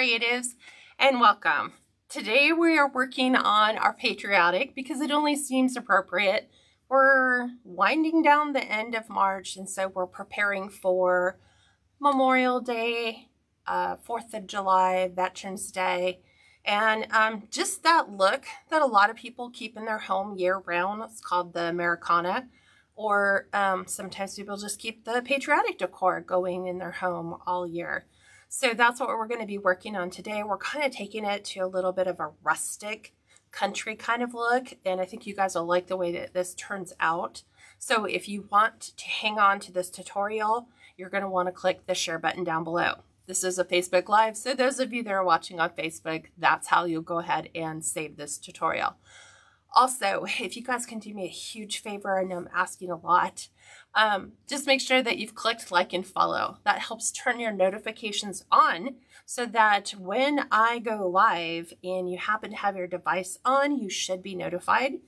creatives, and welcome. Today we are working on our patriotic because it only seems appropriate. We're winding down the end of March, and so we're preparing for Memorial Day, 4th of July, Veterans Day, and just that look that a lot of people keep in their home year-round. It's called the Americana, or sometimes people just keep the patriotic decor going in their home all year. So that's what we're going to be working on today. We're kind of taking it to a little bit of a rustic country kind of look, and I think you guys will like the way that this turns out. So if you want to hang on to this tutorial, you're going to want to click the share button down below. This is a Facebook Live, so those of you that are watching on Facebook, that's how you'll go ahead and save this tutorial. Also, if you guys can do me a huge favor, I know I'm asking a lot, just make sure that you've clicked like and follow. That helps turn your notifications on so that when I go live and you happen to have your device on, you should be notified.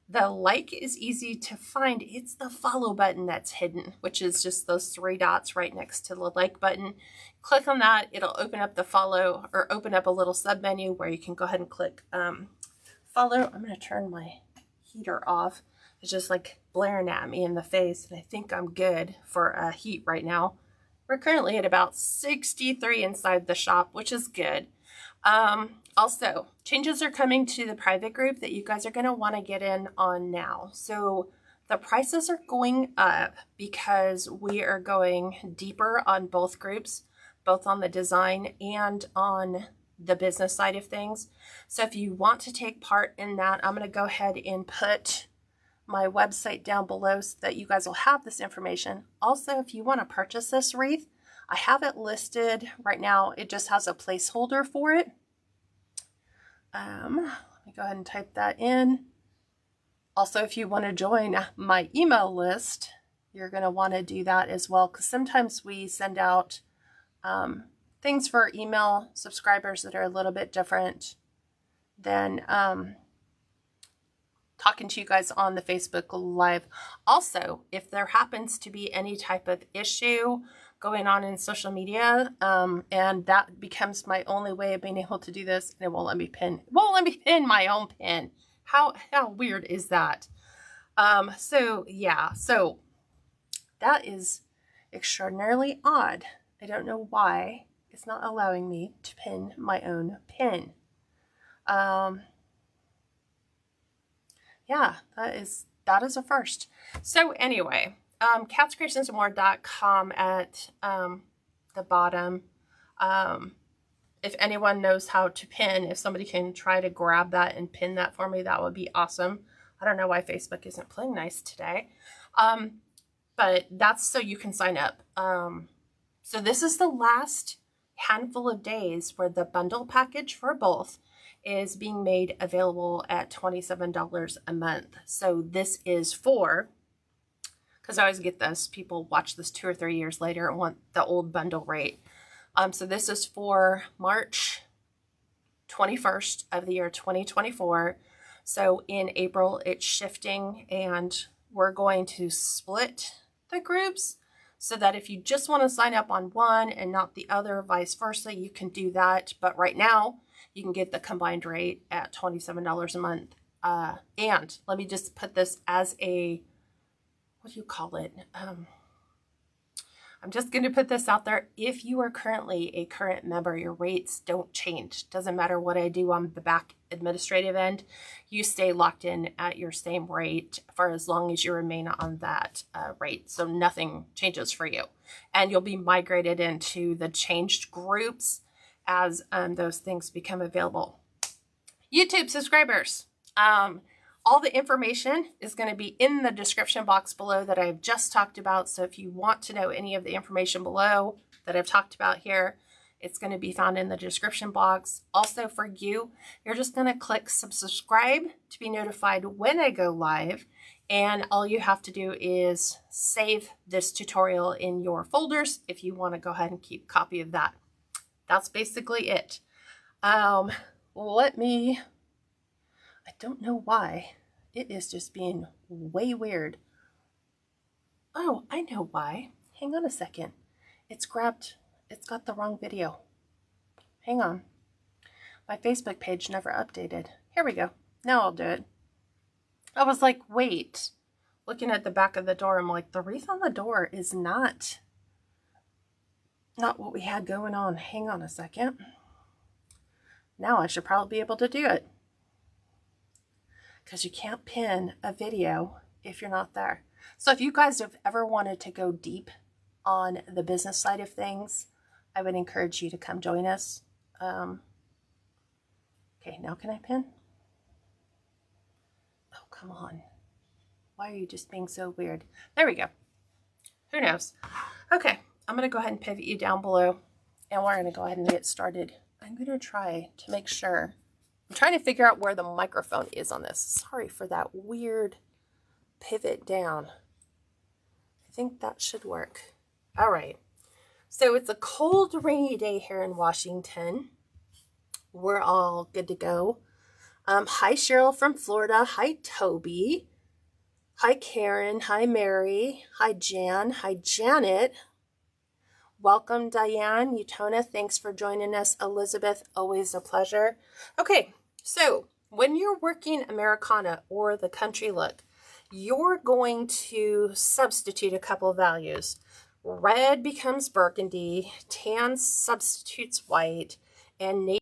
The like is easy to find. It's the follow button that's hidden, which is just those three dots right next to the like button. Click on that. It'll open up the follow, or open up a little sub menu where you can go ahead and click follow. I'm going to turn my heater off. It's just like blaring at me in the face, and I think I'm good for heat right now. We're currently at about 63 inside the shop, which is good. Also, changes are coming to the private group that you guys are going to want to get in on now. So the prices are going up because we are going deeper on both groups, both on the design and on the business side of things. So if you want to take part in that, I'm going to go ahead and put my website down below so that you guys will have this information. Also, if you want to purchase this wreath, I have it listed right now. It just has a placeholder for it. Let me go ahead and type that in. Also, if you want to join my email list, you're going to want to do that as well, because sometimes we send out things for email subscribers that are a little bit different than talking to you guys on the Facebook Live. Also, if there happens to be any type of issue going on in social media, and that becomes my only way of being able to do this, and it won't let me pin my own pin. How weird is that? So yeah, so that is extraordinarily odd. I don't know why it's not allowing me to pin my own pin. Yeah, that is a first. So anyway, catscreationsandmore.com at the bottom. If anyone knows how to pin, if somebody can try to grab that and pin that for me, that would be awesome. I don't know why Facebook isn't playing nice today. But that's so you can sign up. So this is the last handful of days where the bundle package for both is being made available at $27 a month. So this is for, because I always get this, people watch this 2 or 3 years later and want the old bundle rate. So this is for March 21st of the year 2024. So in April it's shifting, and we're going to split the groups so that if you just want to sign up on one and not the other, vice versa, you can do that. But right now you can get the combined rate at $27 a month. And let me just put this as a, what do you call it? I'm just going to put this out there. If you are currently a current member, your rates don't change. Doesn't matter what I do on the back administrative end. You stay locked in at your same rate for as long as you remain on that rate. So nothing changes for you. And you'll be migrated into the changed groups as those things become available. YouTube subscribers. All the information is going to be in the description box below that I've just talked about. So if you want to know any of the information below that I've talked about here, it's going to be found in the description box. Also for you, you're just going to click subscribe to be notified when I go live. And all you have to do is save this tutorial in your folders if you want to go ahead and keep a copy of that. That's basically it. I don't know why. It is just being way weird. Oh, I know why. Hang on a second. It's got the wrong video. Hang on. My Facebook page never updated. Here we go. Now I'll do it. I was like, wait. Looking at the back of the door, I'm like, the wreath on the door is not what we had going on. Hang on a second. Now I should probably be able to do it. Because you can't pin a video if you're not there. So if you guys have ever wanted to go deep on the business side of things, I would encourage you to come join us. Okay, now can I pin? Oh, come on. Why are you just being so weird? There we go. Who knows? Okay, I'm going to go ahead and pivot you down below, and we're going to go ahead and get started. I'm going to try to make sure. I'm trying to figure out where the microphone is on this. Sorry for that weird pivot down. I think that should work. All right. So it's a cold, rainy day here in Washington. We're all good to go. Hi, Cheryl from Florida. Hi, Toby. Hi, Karen. Hi, Mary. Hi, Jan. Hi, Janet. Welcome, Diane. Utona, thanks for joining us. Elizabeth, always a pleasure. Okay, so when you're working Americana or the country look, you're going to substitute a couple values. Red becomes burgundy, tan substitutes white, and navy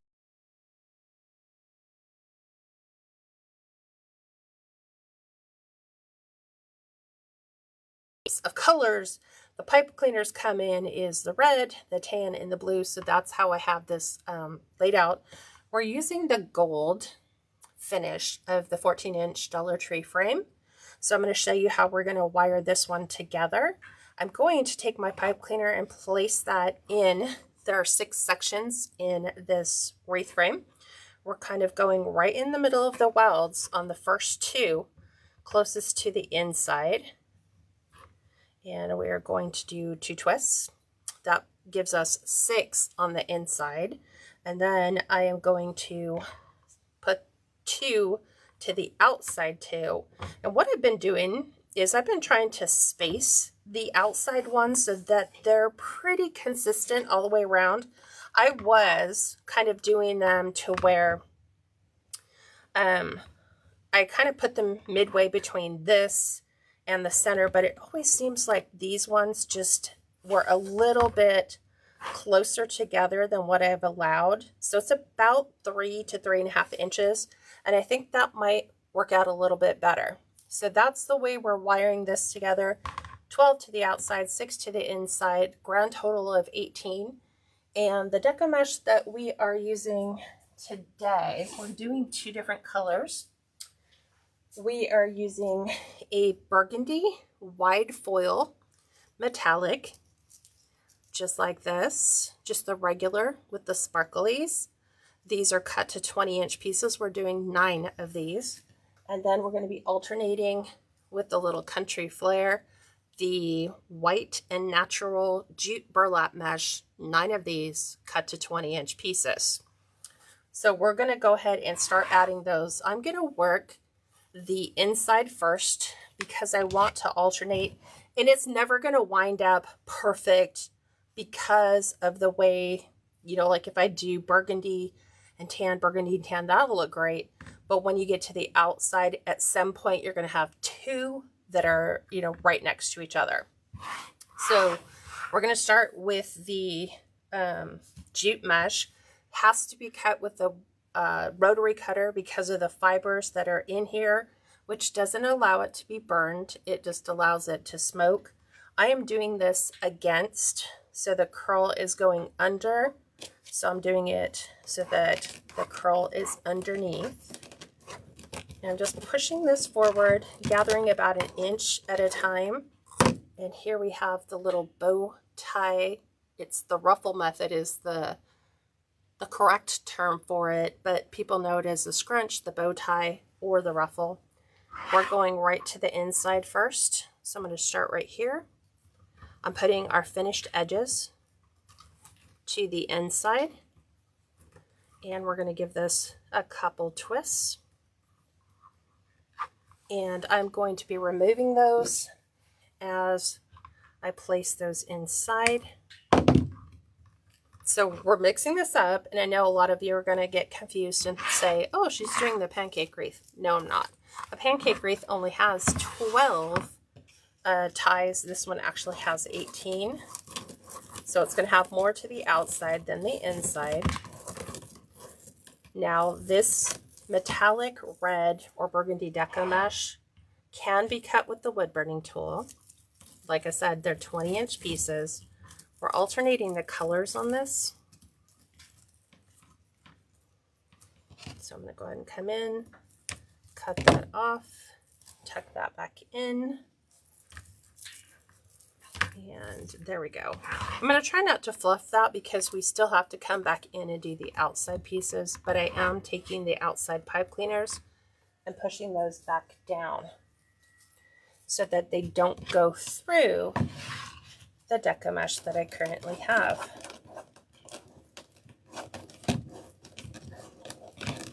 of colors. The pipe cleaners come in is the red, the tan, and the blue. So that's how I have this laid out. We're using the gold finish of the 14-inch Dollar Tree frame. So I'm going to show you how we're going to wire this one together. I'm going to take my pipe cleaner and place that in. There are 6 sections in this wreath frame. We're kind of going right in the middle of the welds on the first 2, closest to the inside. And we are going to do 2 twists. That gives us 6 on the inside. And then I am going to put 2 to the outside too. And what I've been doing is I've been trying to space the outside ones so that they're pretty consistent all the way around. I was kind of doing them to where I kind of put them midway between this and the center, but it always seems like these ones just were a little bit closer together than what I've allowed. So it's about 3 to 3.5 inches. And I think that might work out a little bit better. So that's the way we're wiring this together. 12 to the outside, 6 to the inside, grand total of 18. And the Deco mesh that we are using today, we're doing 2 different colors. We are using a burgundy wide foil metallic, just like this, just the regular with the sparklies. These are cut to 20-inch pieces. We're doing 9 of these. And then we're going to be alternating with the little country flare, the white and natural jute burlap mesh, 9 of these cut to 20-inch pieces. So we're going to go ahead and start adding those. I'm going to work the inside first because I want to alternate, and it's never going to wind up perfect because of the way, you know, like if I do burgundy and tan, that'll look great. But when you get to the outside, at some point, you're going to have 2 that are, you know, right next to each other. So we're going to start with the jute mesh. Has to be cut with the rotary cutter because of the fibers that are in here, which doesn't allow it to be burned. It just allows it to smoke. I am doing this against, so the curl is going under. So I'm doing it so that the curl is underneath. And I'm just pushing this forward, gathering about 1 inch at a time. And here we have the little bow tie. It's the ruffle method is the correct term for it, but people know it as the scrunch, the bow tie, or the ruffle. We're going right to the inside first. So I'm going to start right here. I'm putting our finished edges to the inside, and we're going to give this a couple twists. And I'm going to be removing those as I place those inside. So we're mixing this up, and I know a lot of you are going to get confused and say, oh, she's doing the pancake wreath. No, I'm not. A pancake wreath only has 12 ties. This one actually has 18. So it's going to have more to the outside than the inside. Now this metallic red or burgundy deco mesh can be cut with the wood burning tool. Like I said, they're 20-inch pieces. We're alternating the colors on this. So I'm going to go ahead and come in, cut that off, tuck that back in, and there we go. I'm going to try not to fluff that because we still have to come back in and do the outside pieces, but I am taking the outside pipe cleaners and pushing those back down so that they don't go through the deco mesh that I currently have.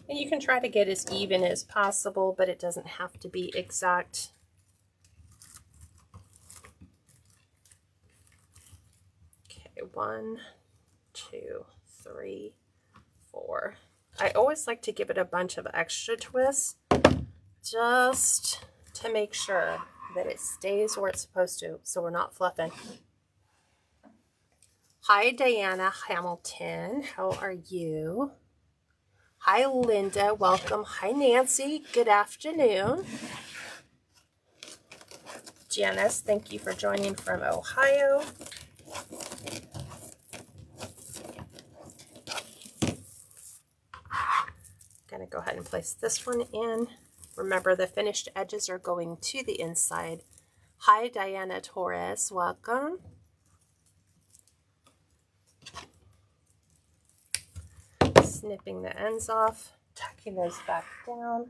And you can try to get as even as possible, but it doesn't have to be exact. Okay, 1, 2, 3, 4. I always like to give it a bunch of extra twists just to make sure that it stays where it's supposed to, so we're not fluffing. Hi, Diana Hamilton. How are you? Hi, Linda. Welcome. Hi, Nancy. Good afternoon. Janice, thank you for joining from Ohio. I'm going to go ahead and place this one in. Remember, the finished edges are going to the inside. Hi, Diana Torres. Welcome. Snipping the ends off, tucking those back down.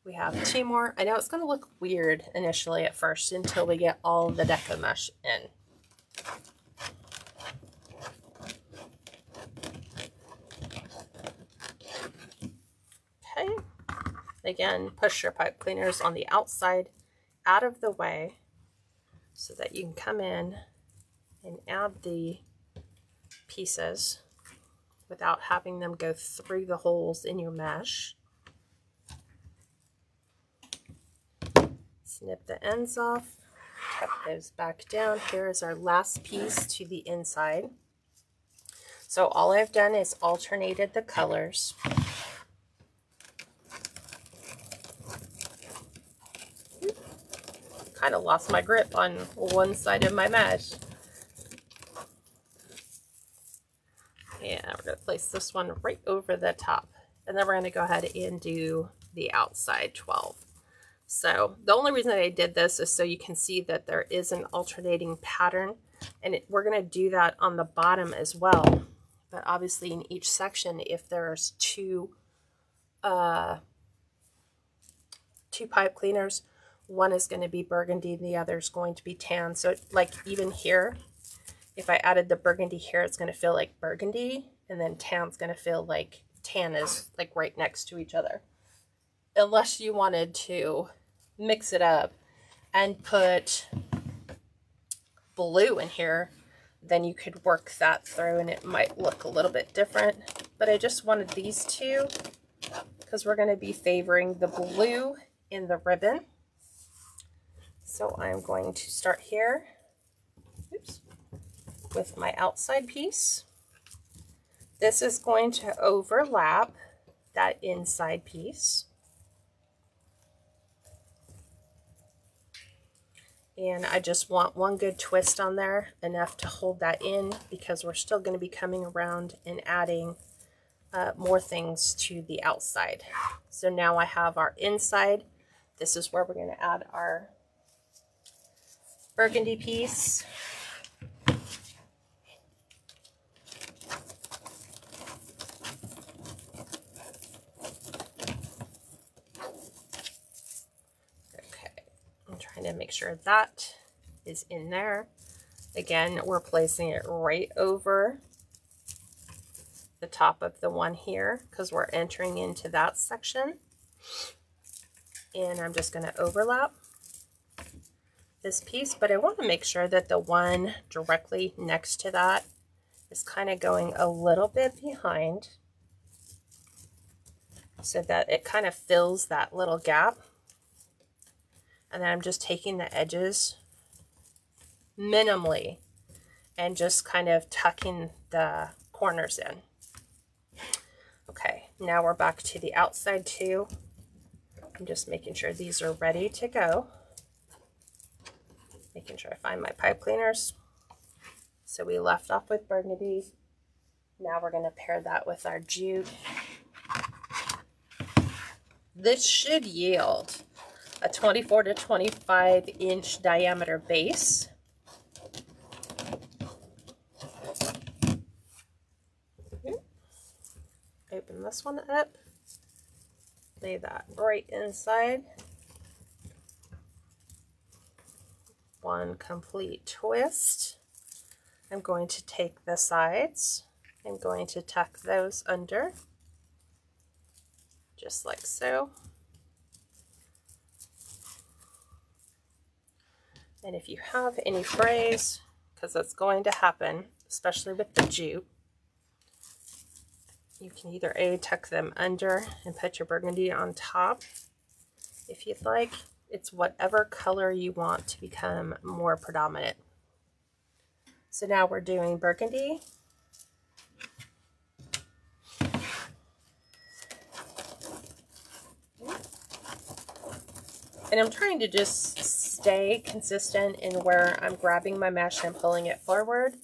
We have 2 more. I know it's going to look weird initially at first until we get all the deco mesh in. Okay. Again, push your pipe cleaners on the outside out of the way so that you can come in and add the pieces without having them go through the holes in your mesh. Snip the ends off, tuck those back down. Here is our last piece to the inside. So all I've done is alternated the colors. Kind of lost my grip on one side of my mesh. And we're going to place this one right over the top. And then we're going to go ahead and do the outside 12. So the only reason that I did this is so you can see that there is an alternating pattern. And we're going to do that on the bottom as well. But obviously in each section, if there's two pipe cleaners, one is going to be burgundy and the other is going to be tan. So like even here, if I added the burgundy here, it's going to feel like burgundy, and then tan's going to feel like tan is like right next to each other. Unless you wanted to mix it up and put blue in here, then you could work that through and it might look a little bit different. But I just wanted these two because we're going to be favoring the blue in the ribbon. So I'm going to start here. Oops. With my outside piece. This is going to overlap that inside piece. And I just want one good twist on there, enough to hold that in, because we're still going to be coming around and adding more things to the outside. So now I have our inside. This is where we're going to add our burgundy piece. Trying to make sure that is in there. Again, we're placing it right over the top of the one here because we're entering into that section. And I'm just going to overlap this piece, but I want to make sure that the one directly next to that is kind of going a little bit behind so that it kind of fills that little gap. And then I'm just taking the edges minimally and just kind of tucking the corners in. Okay, now we're back to the outside too. I'm just making sure these are ready to go. Making sure I find my pipe cleaners. So we left off with burgundy. Now we're going to pair that with our jute. This should yield a 24 to 25 inch diameter base. Open this one up. Lay that right inside. One complete twist. I'm going to take the sides. I'm going to tuck those under, just like so. And if you have any frays, because that's going to happen, especially with the jute, you can either tuck them under and put your burgundy on top if you'd like. It's whatever color you want to become more predominant. So now we're doing burgundy. And I'm trying to just stay consistent in where I'm grabbing my mesh and pulling it forward.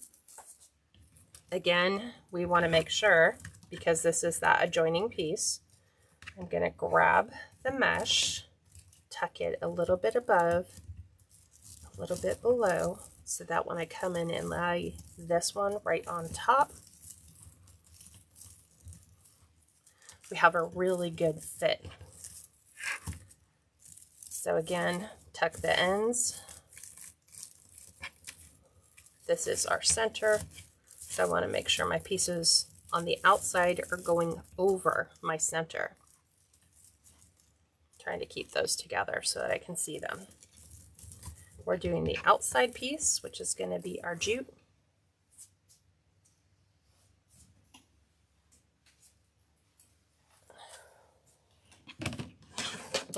Again, we want to make sure, because this is that adjoining piece, I'm going to grab the mesh, tuck it a little bit above, a little bit below, so that when I come in and lay this one right on top, we have a really good fit. So again, tuck the ends. This is our center. So I want to make sure my pieces on the outside are going over my center. Trying to keep those together so that I can see them. We're doing the outside piece, which is going to be our jute.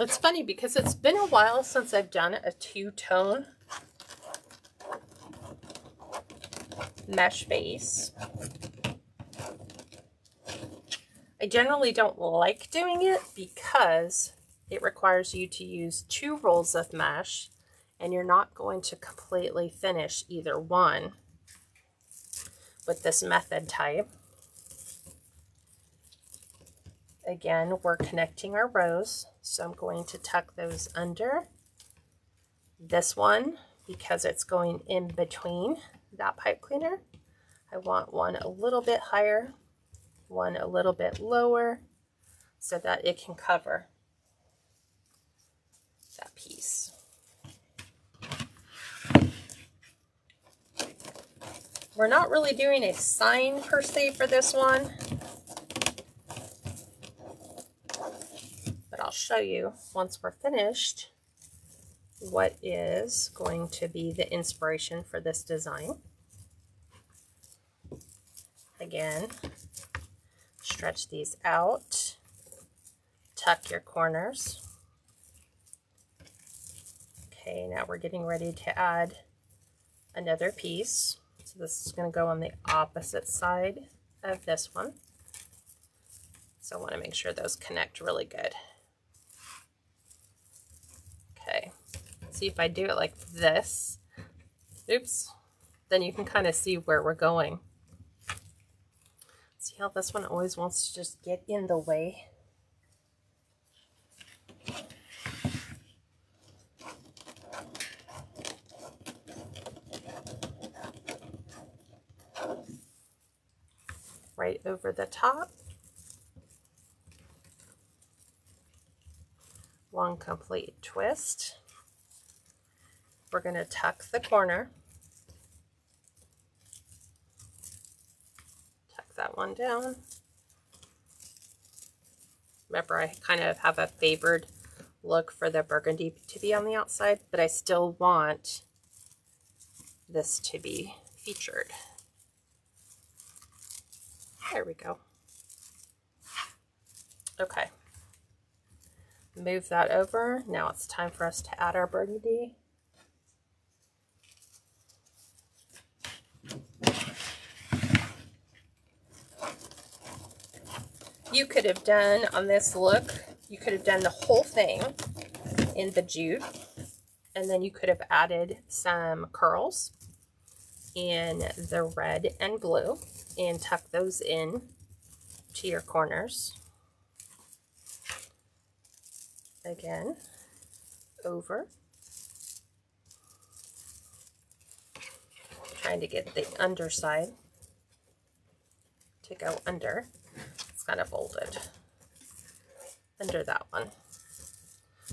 It's funny because it's been a while since I've done a two-tone mesh base. I generally don't like doing it because it requires you to use 2 rolls of mesh, and you're not going to completely finish either one with this method type. Again, we're connecting our rows, so I'm going to tuck those under. This one, because it's going in between that pipe cleaner, I want one a little bit higher, one a little bit lower, so that it can cover that piece. We're not really doing a sign per se for this one, but I'll show you once we're finished what is going to be the inspiration for this design. Again, stretch these out, tuck your corners. Okay, now we're getting ready to add another piece. So this is going to go on the opposite side of this one. So I want to make sure those connect really good. Okay, see if I do it like this, oops, then you can kind of see where we're going. See how this one always wants to just get in the way? Right over the top. One complete twist. We're going to tuck the corner. Tuck that one down. Remember, I kind of have a favored look for the burgundy to be on the outside, but I still want this to be featured. There we go. Okay. Move that over. Now it's time for us to add our burgundy. You could have done on this look, you could have done the whole thing in the jute, and then you could have added some curls in the red and blue and tuck those in to your corners. Again, over. Trying to get the underside to go under. It's kind of folded under that one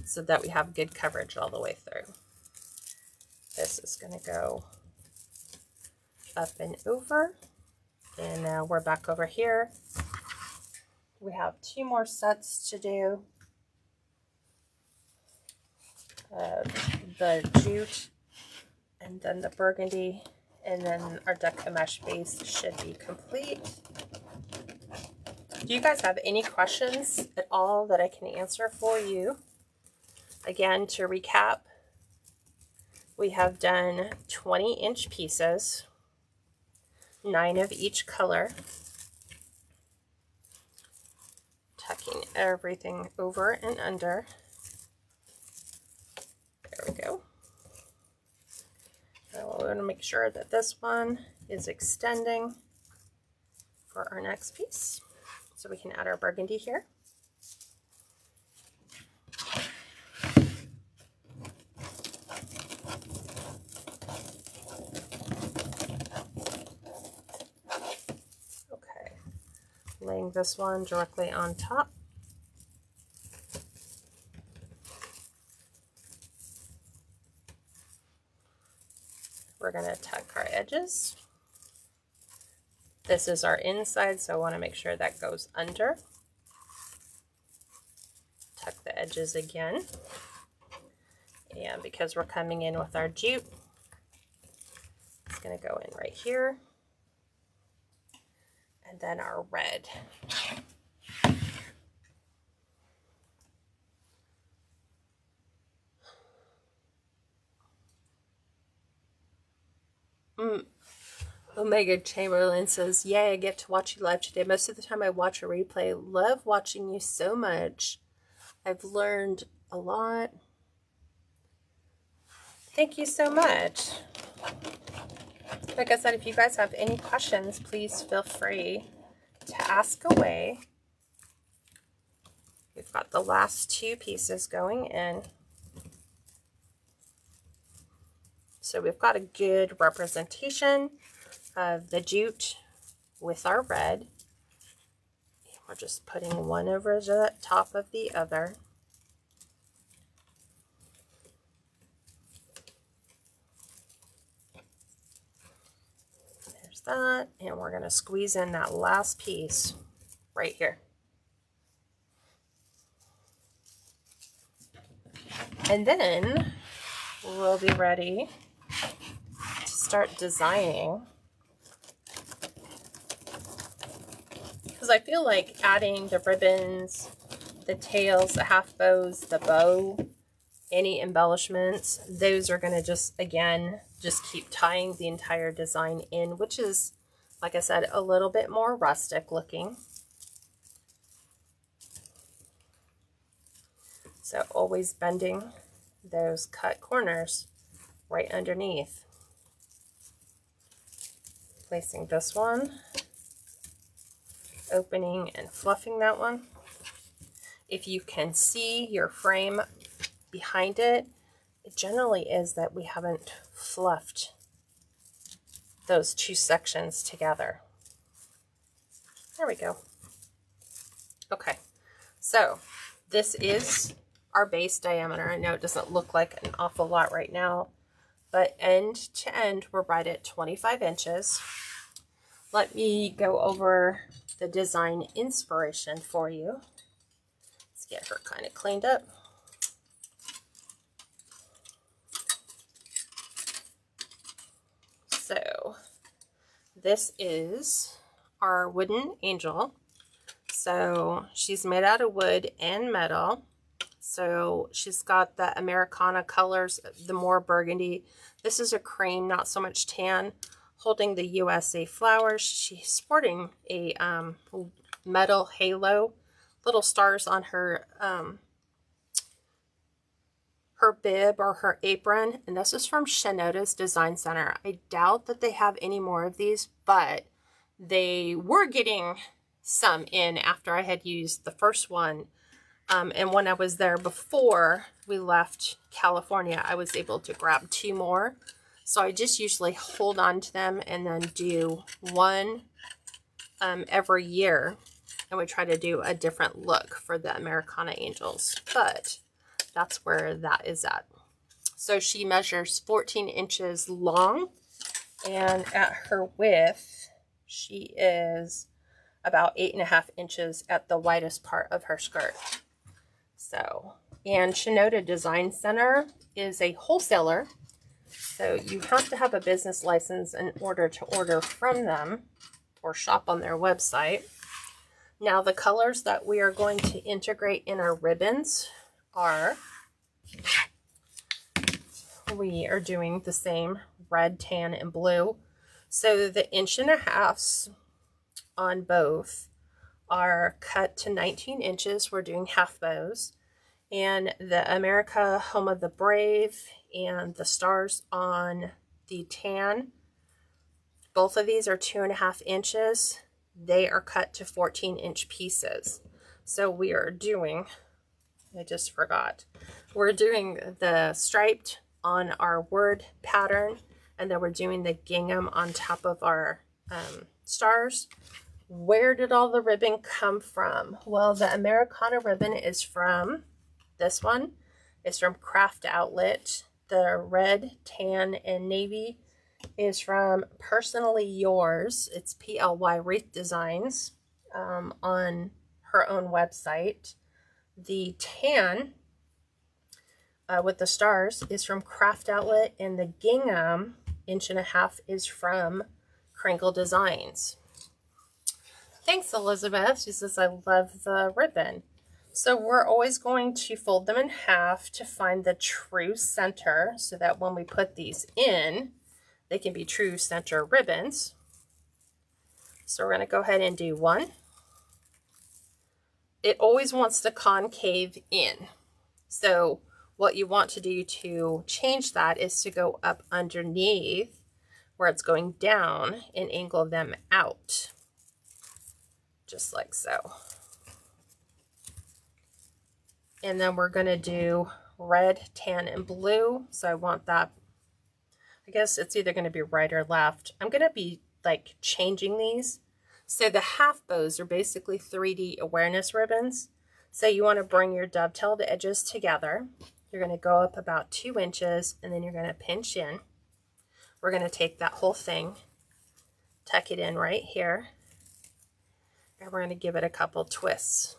so that we have good coverage all the way through. This is going to go up and over, and now we're back over here. We have 2 more sets to do of the jute and then the burgundy, and then our Deco mesh base should be complete. Do you guys have any questions at all that I can answer for you? Again, to recap, we have done 20-inch pieces, 9 of each color, tucking everything over and under. There we go. Now we're going to make sure that this one is extending for our next piece. So we can add our burgundy here. Okay, laying this one directly on top. We're going to tuck our edges. This is our inside, so I want to make sure that goes under. Tuck the edges again. And because we're coming in with our jute, it's going to go in right here. And then our red. Omega Chamberlain says, yay, I get to watch you live today. Most of the time I watch a replay. Love watching you so much. I've learned a lot. Thank you so much. Like I said, if you guys have any questions, please feel free to ask away. We've got the last 2 pieces going in. So we've got a good representation of the jute with our red. And we're just putting one over the top of the other. There's that, and we're going to squeeze in that last piece right here. And then we'll be ready to start designing. Because I feel like adding the ribbons, the tails, the half bows, the bow, any embellishments, those are going to just, again, just keep tying the entire design in, which is, like I said, a little bit more rustic looking. So always bending those cut corners right underneath. Placing this one, opening and fluffing that one. If you can see your frame behind it, it generally is that we haven't fluffed those 2 sections together. There we go. Okay, so this is our base diameter. I know it doesn't look like an awful lot right now, but end to end, we're right at 25 inches. Let me go over the design inspiration for you. Let's get her kind of cleaned up. So this is our wooden angel. So she's made out of wood and metal. So she's got the Americana colors, the more burgundy. This is a cream, not so much tan, holding the USA flowers. She's sporting a metal halo, little stars on her her bib or her apron, and this is from Shinoda's Design Center. I doubt that they have any more of these, but they were getting some in after I had used the first one. And when I was there before we left California, I was able to grab 2 more. So I just usually hold on to them and then do one every year. And we try to do a different look for the Americana angels. But that's where that is at. So she measures 14 inches long. And at her width, she is about 8.5 inches at the widest part of her skirt. So, and Shinoda Design Center is a wholesaler, so you have to have a business license in order to order from them or shop on their website. Now, the colors that we are going to integrate in our ribbons are, we are doing the same red, tan, and blue. So the 1.5 on both are cut to 19 inches. We're doing half bows. And the America Home of the Brave and the stars on the tan, both of these are 2.5 inches. They are cut to 14-inch pieces. So we are doing, I just forgot, we're doing the striped on our word pattern, and then we're doing the gingham on top of our stars. Where did all the ribbon come from? Well, the Americana ribbon is from, this one is from Craft Outlet. The red, tan, and navy is from Personally Yours. It's PLY Wreath Designs on her own website. The tan with the stars is from Craft Outlet, and the gingham 1.5 is from Crinkle Designs. Thanks, Elizabeth. She says, I love the ribbon. So we're always going to fold them in half to find the true center so that when we put these in, they can be true center ribbons. So we're going to go ahead and do one. It always wants to concave in. So what you want to do to change that is to go up underneath where it's going down and angle them out. Just like so. And then we're going to do red, tan, and blue. So I want that, I guess it's either going to be right or left. I'm going to be like changing these. So the half bows are basically 3D awareness ribbons. So you want to bring your dovetailed edges together. You're going to go up about 2 inches and then you're going to pinch in. We're going to take that whole thing, tuck it in right here, and we're going to give it a couple twists.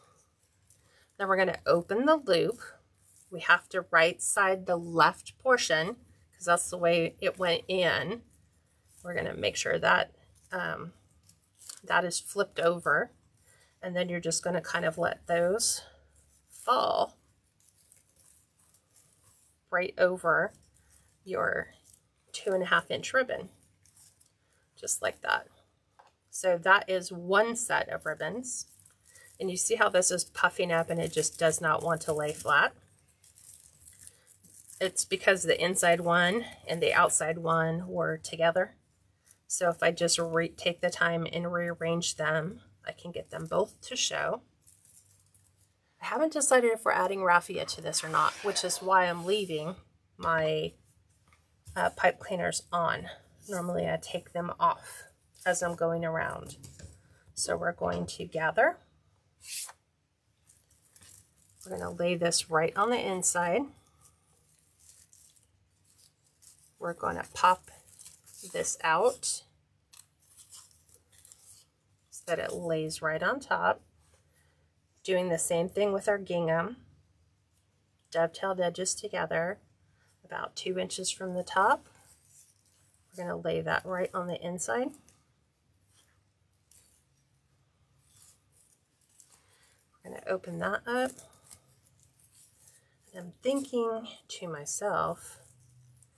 Then we're going to open the loop. We have to right side the left portion because that's the way it went in. We're going to make sure that that is flipped over. And then you're just going to kind of let those fall right over your 2.5-inch ribbon. Just like that. So that is one set of ribbons. And you see how this is puffing up and it just does not want to lay flat. It's because the inside one and the outside one were together. So if I just take the time and rearrange them, I can get them both to show. I haven't decided if we're adding raffia to this or not, which is why I'm leaving my pipe cleaners on. Normally I take them off as I'm going around. So we're going to gather. We're going to lay this right on the inside. We're going to pop this out so that it lays right on top. Doing the same thing with our gingham. Dovetailed edges together about 2 inches from the top. We're going to lay that right on the inside. to open that up. And I'm thinking to myself,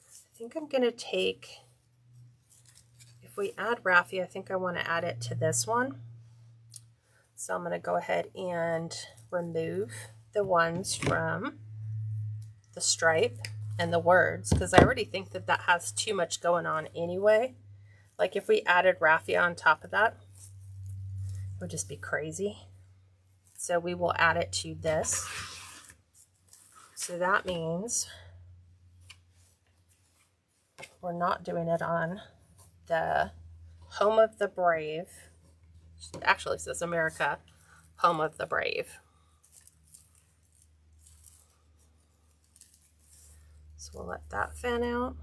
I think I'm going to take, if we add Raffia, I think I want to add it to this one. So I'm going to go ahead and remove the ones from the stripe and the words, because I already think that that has too much going on anyway. Like if we added Raffia on top of that, it would just be crazy. So we will add it to this. So that means we're not doing it on the Home of the Brave. It actually says America, Home of the Brave. So we'll let that fan out.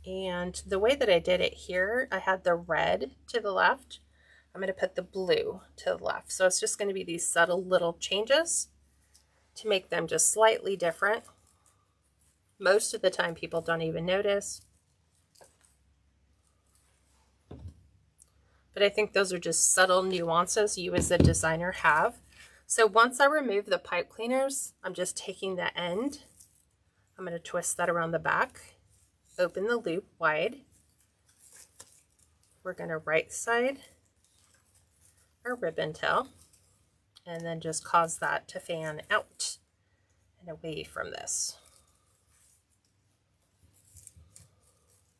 And the way that I did it here, I had the red to the left. I'm going to put the blue to the left. So it's just going to be these subtle little changes to make them just slightly different. Most of the time people don't even notice. But I think those are just subtle nuances you as a designer have. So once I remove the pipe cleaners, I'm just taking the end. I'm going to twist that around the back, open the loop wide. We're going to right side our ribbon tail and then just cause that to fan out and away from this.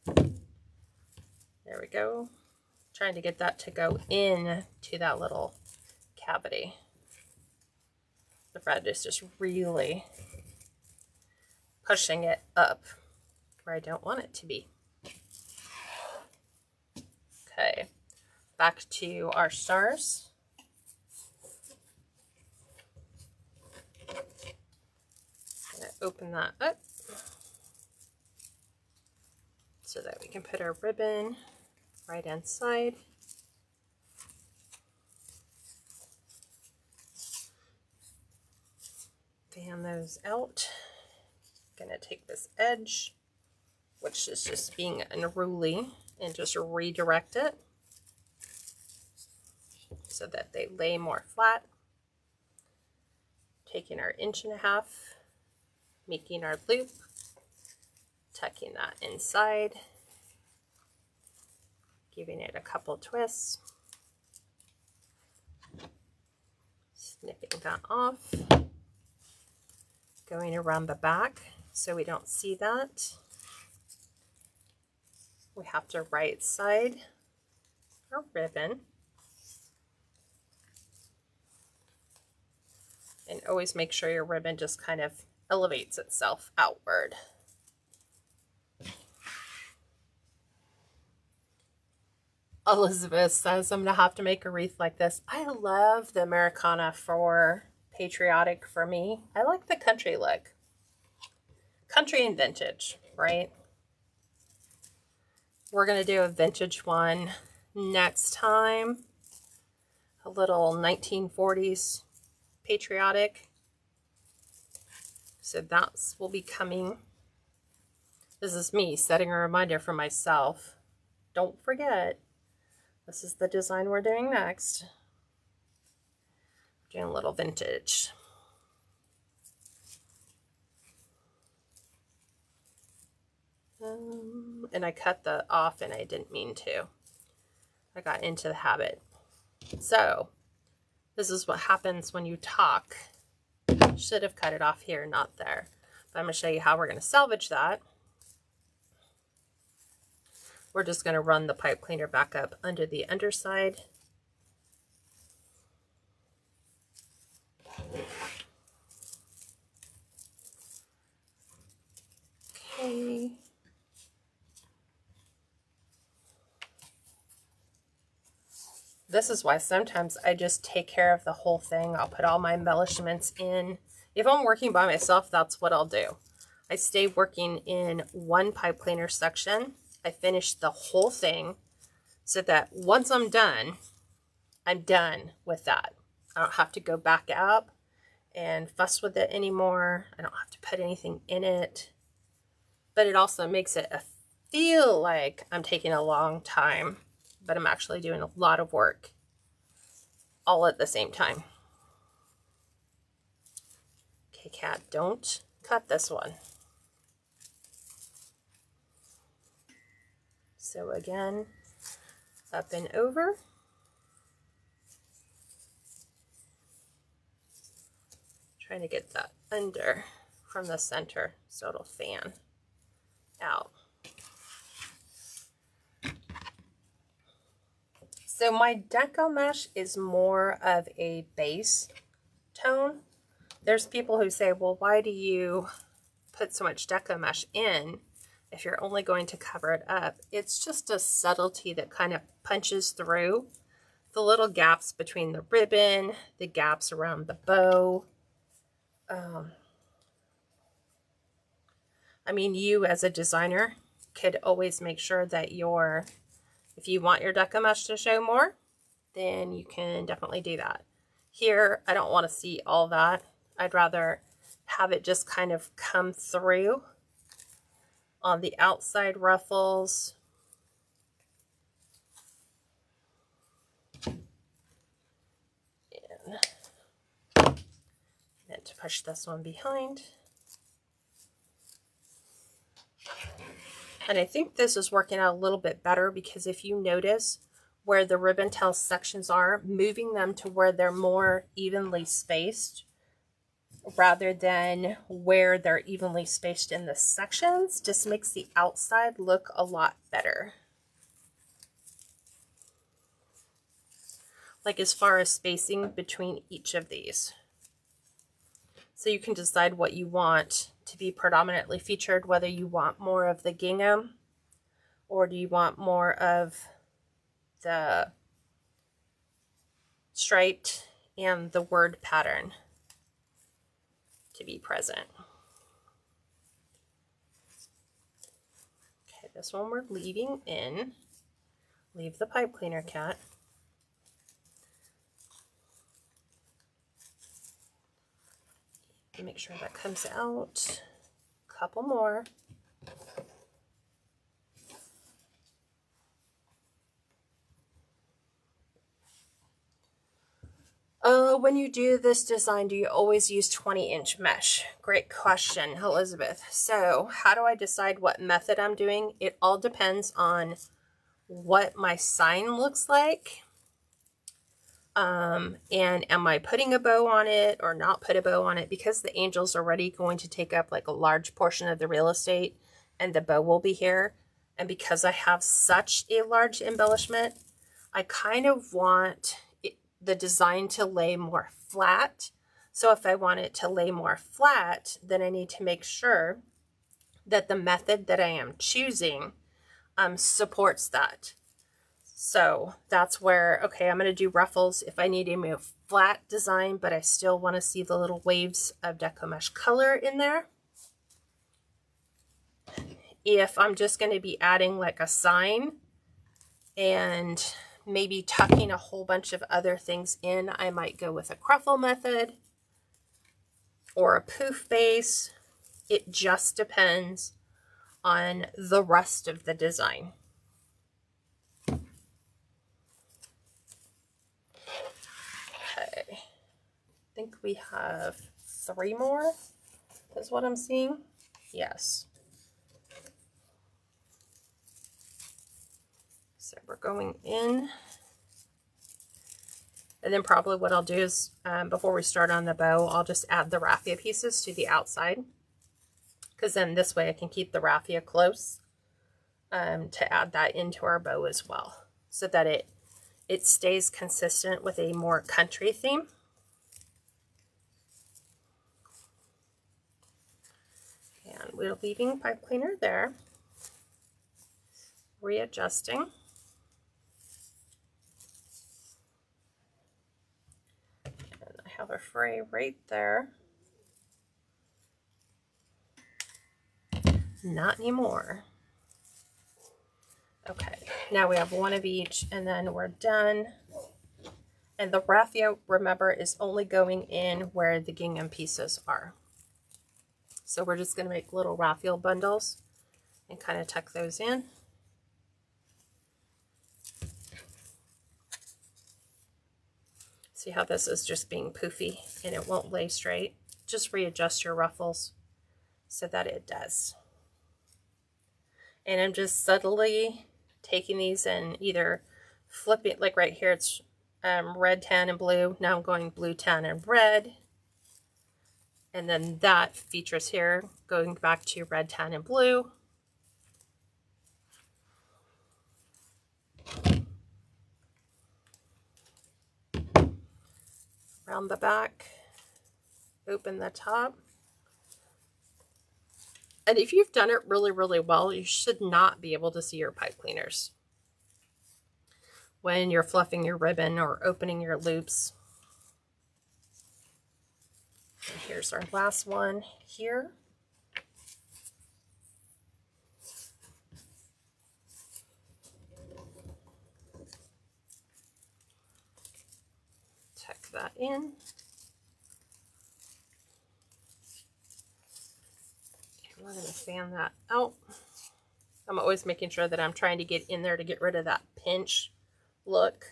There we go. Trying to get that to go in to that little cavity. The thread is just really pushing it up where I don't want it to be. Okay, back to our stars. I'm going to open that up so that we can put our ribbon right inside. Fan those out. Gonna take this edge, which is just being unruly, and just redirect it so that they lay more flat. Taking our 1.5 inches, making our loop, tucking that inside, giving it a couple twists, snipping that off, going around the back so we don't see that. We have to right side our ribbon. And always make sure your ribbon just kind of elevates itself outward. Elizabeth says, I'm going to have to make a wreath like this. I love the Americana for patriotic for me. I like the country look. Country and vintage, right? We're going to do a vintage one next time. A little 1940s patriotic. So that's will be coming. This is me setting a reminder for myself. Don't forget, this is the design we're doing next. Doing a little vintage. And I cut the off and I didn't mean to. I got into the habit. So this is what happens when you talk. Should have cut it off here, not there. But I'm going to show you how we're going to salvage that. We're just going to run the pipe cleaner back up under the underside. Okay. This is why sometimes I just take care of the whole thing. I'll put all my embellishments in. If I'm working by myself, that's what I'll do. I stay working in one pipe cleaner section. I finish the whole thing so that once I'm done with that. I don't have to go back up and fuss with it anymore. I don't have to put anything in it. But it also makes it feel like I'm taking a long time, but I'm actually doing a lot of work. all at the same time. Okay, cat, don't cut this one. So again, up and over. Trying to get that under from the center so it'll fan out. So my Deco mesh is more of a base tone. There's people who say, well, why do you put so much Deco mesh in if you're only going to cover it up? It's just a subtlety that kind of punches through the little gaps between the ribbon, the gaps around the bow. I mean, you as a designer could always make sure that if you want your Deco mesh to show more, then you can definitely do that. Here, I don't want to see all that. I'd rather have it just kind of come through on the outside ruffles. And then to push this one behind. And I think this is working out a little bit better because if you notice where the ribbon tail sections are, moving them to where they're more evenly spaced rather than where they're evenly spaced in the sections just makes the outside look a lot better. Like as far as spacing between each of these. So you can decide what you want to be predominantly featured, whether you want more of the gingham or do you want more of the striped and the word pattern to be present. Okay, this one we're leaving in. Leave the pipe cleaner, cat. Make sure that comes out. A couple more. When you do this design, do you always use 20-inch mesh? Great question, Elizabeth. So how do I decide what method I'm doing? It all depends on what my sign looks like. And am I putting a bow on it or not put a bow on it? Because the angel's already going to take up like a large portion of the real estate and the bow will be here. And because I have such a large embellishment, I kind of want the design to lay more flat. So if I want it to lay more flat, then I need to make sure that the method that I am choosing supports that. So that's where, okay, I'm going to do ruffles if I need a more flat design, but I still want to see the little waves of Deco mesh color in there. If I'm just going to be adding like a sign and maybe tucking a whole bunch of other things in, I might go with a cruffle method or a poof base. It just depends on the rest of the design. Okay, I think we have 3 more, is what I'm seeing. Yes. So we're going in. And then probably what I'll do is, before we start on the bow, I'll just add the raffia pieces to the outside. Because then this way I can keep the raffia close to add that into our bow as well. So that it stays consistent with a more country theme. And we're leaving pipe cleaner there. Readjusting. Have a fray right there. Not anymore. Okay, now we have 1 of each and then we're done. And the raffia, remember, is only going in where the gingham pieces are. So we're just going to make little raffia bundles and kind of tuck those in. See how this is just being poofy and it won't lay straight? Just readjust your ruffles so that it does. And I'm just subtly taking these and either flipping, like right here it's red, tan, and blue. Now I'm going blue, tan, and red. And then that features here, going back to red, tan, and blue. Around the back, open the top. And if you've done it really, really well, you should not be able to see your pipe cleaners when you're fluffing your ribbon or opening your loops. And here's our last one here. Tuck that in. And we're going to fan that out. I'm always making sure that I'm trying to get in there to get rid of that pinch look.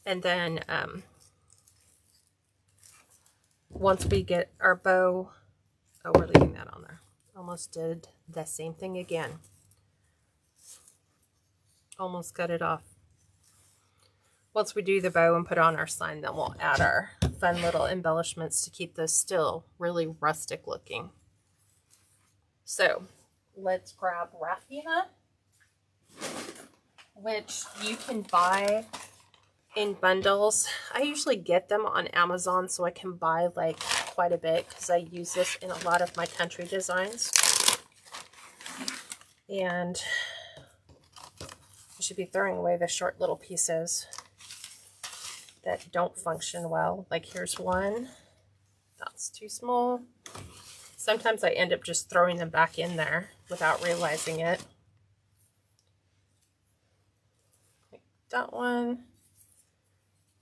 And then once we get our bow, oh, we're leaving that on there. Almost did the same thing again. Almost cut it off. Once we do the bow and put on our sign, then we'll add our fun little embellishments to keep this still really rustic looking. So let's grab Raffia, which you can buy in bundles. I usually get them on Amazon, so I can buy like quite a bit because I use this in a lot of my country designs. And I should be throwing away the short little pieces that don't function well. Like here's one that's too small. Sometimes I end up just throwing them back in there without realizing it. Like that one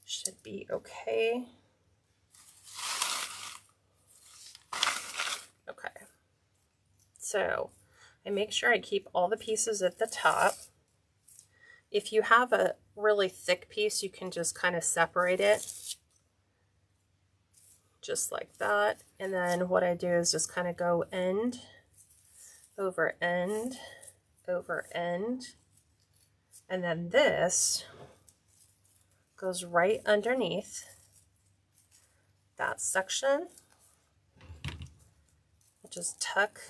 should be okay. Okay, so I make sure I keep all the pieces at the top. If you have a really thick piece, you can just kind of separate it just like that. And then what I do is just kind of go end over end over end. And then this goes right underneath that section. We'll just tuck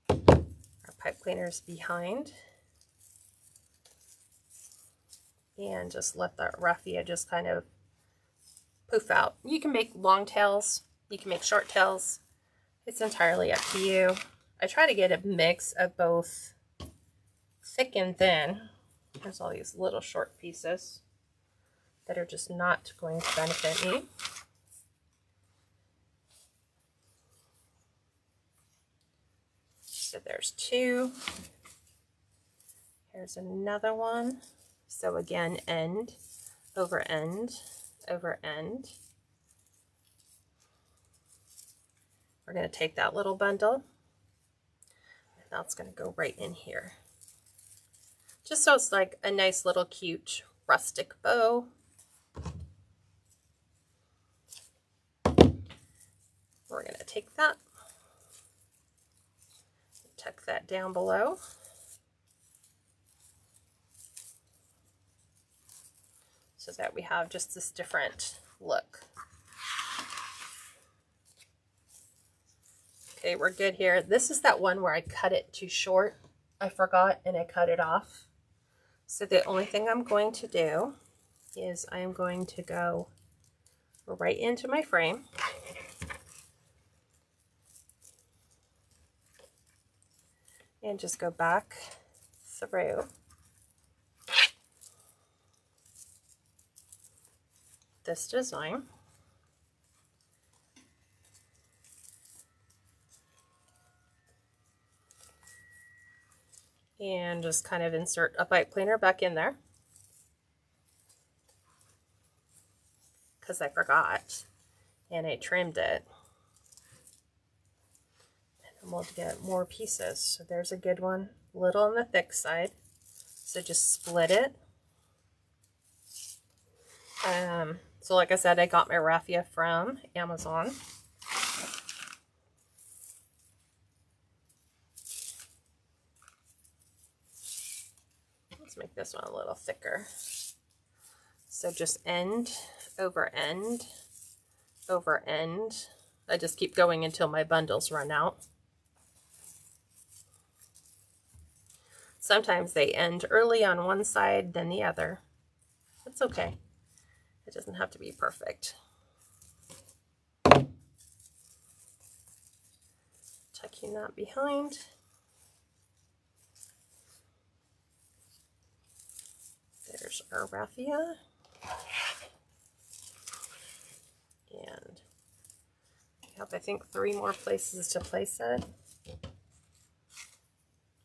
our pipe cleaners behind and just let that raffia just kind of poof out. You can make long tails, you can make short tails. It's entirely up to you. I try to get a mix of both thick and thin. There's all these little short pieces that are just not going to benefit me. So there's two. Here's another one. So again, end over end over end. We're going to take that little bundle, and that's going to go right in here. Just so it's like a nice little cute rustic bow. We're going to take that, tuck that down below. So that we have just this different look. Okay, we're good here. This is that one where I cut it too short. I forgot and I cut it off. So the only thing I'm going to do is I am going to go right into my frame. And just go back through this design. And just kind of insert a pipe cleaner back in there, because I forgot and I trimmed it. And we'll get more pieces. So there's a good one, a little on the thick side. So just split it. So like I said, I got my raffia from Amazon. Let's make this one a little thicker. So just end over end over end. I just keep going until my bundles run out. Sometimes they end early on one side than the other. It's okay. It doesn't have to be perfect. Tucking that behind. There's our raffia. And we have, I think, 3 more places to place it.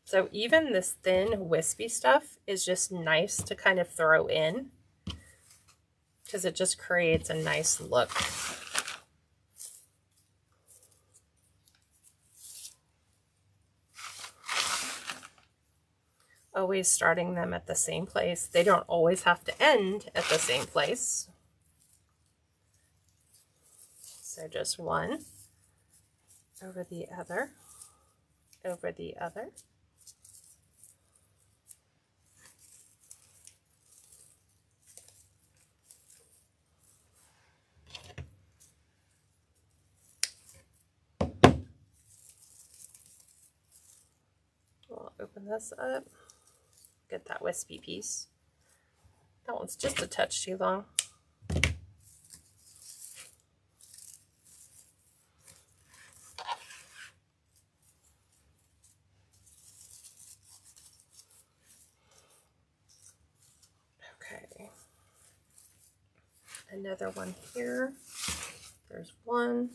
So even this thin, wispy stuff is just nice to kind of throw in because it just creates a nice look. Always starting them at the same place. They don't always have to end at the same place. So just one over the other, over the other. We'll open this up. Get that wispy piece. That one's just a touch too long. Okay. Another one here. There's one.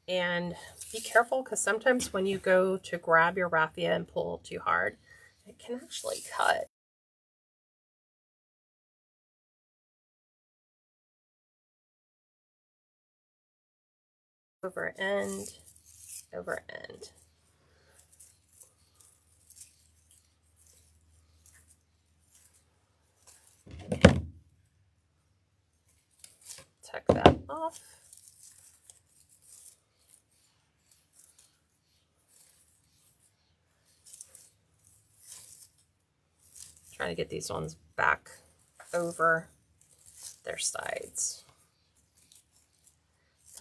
And be careful because sometimes when you go to grab your raffia and pull too hard, it can actually cut. Over end, over end. Tuck that off. Trying to get these ones back over their sides.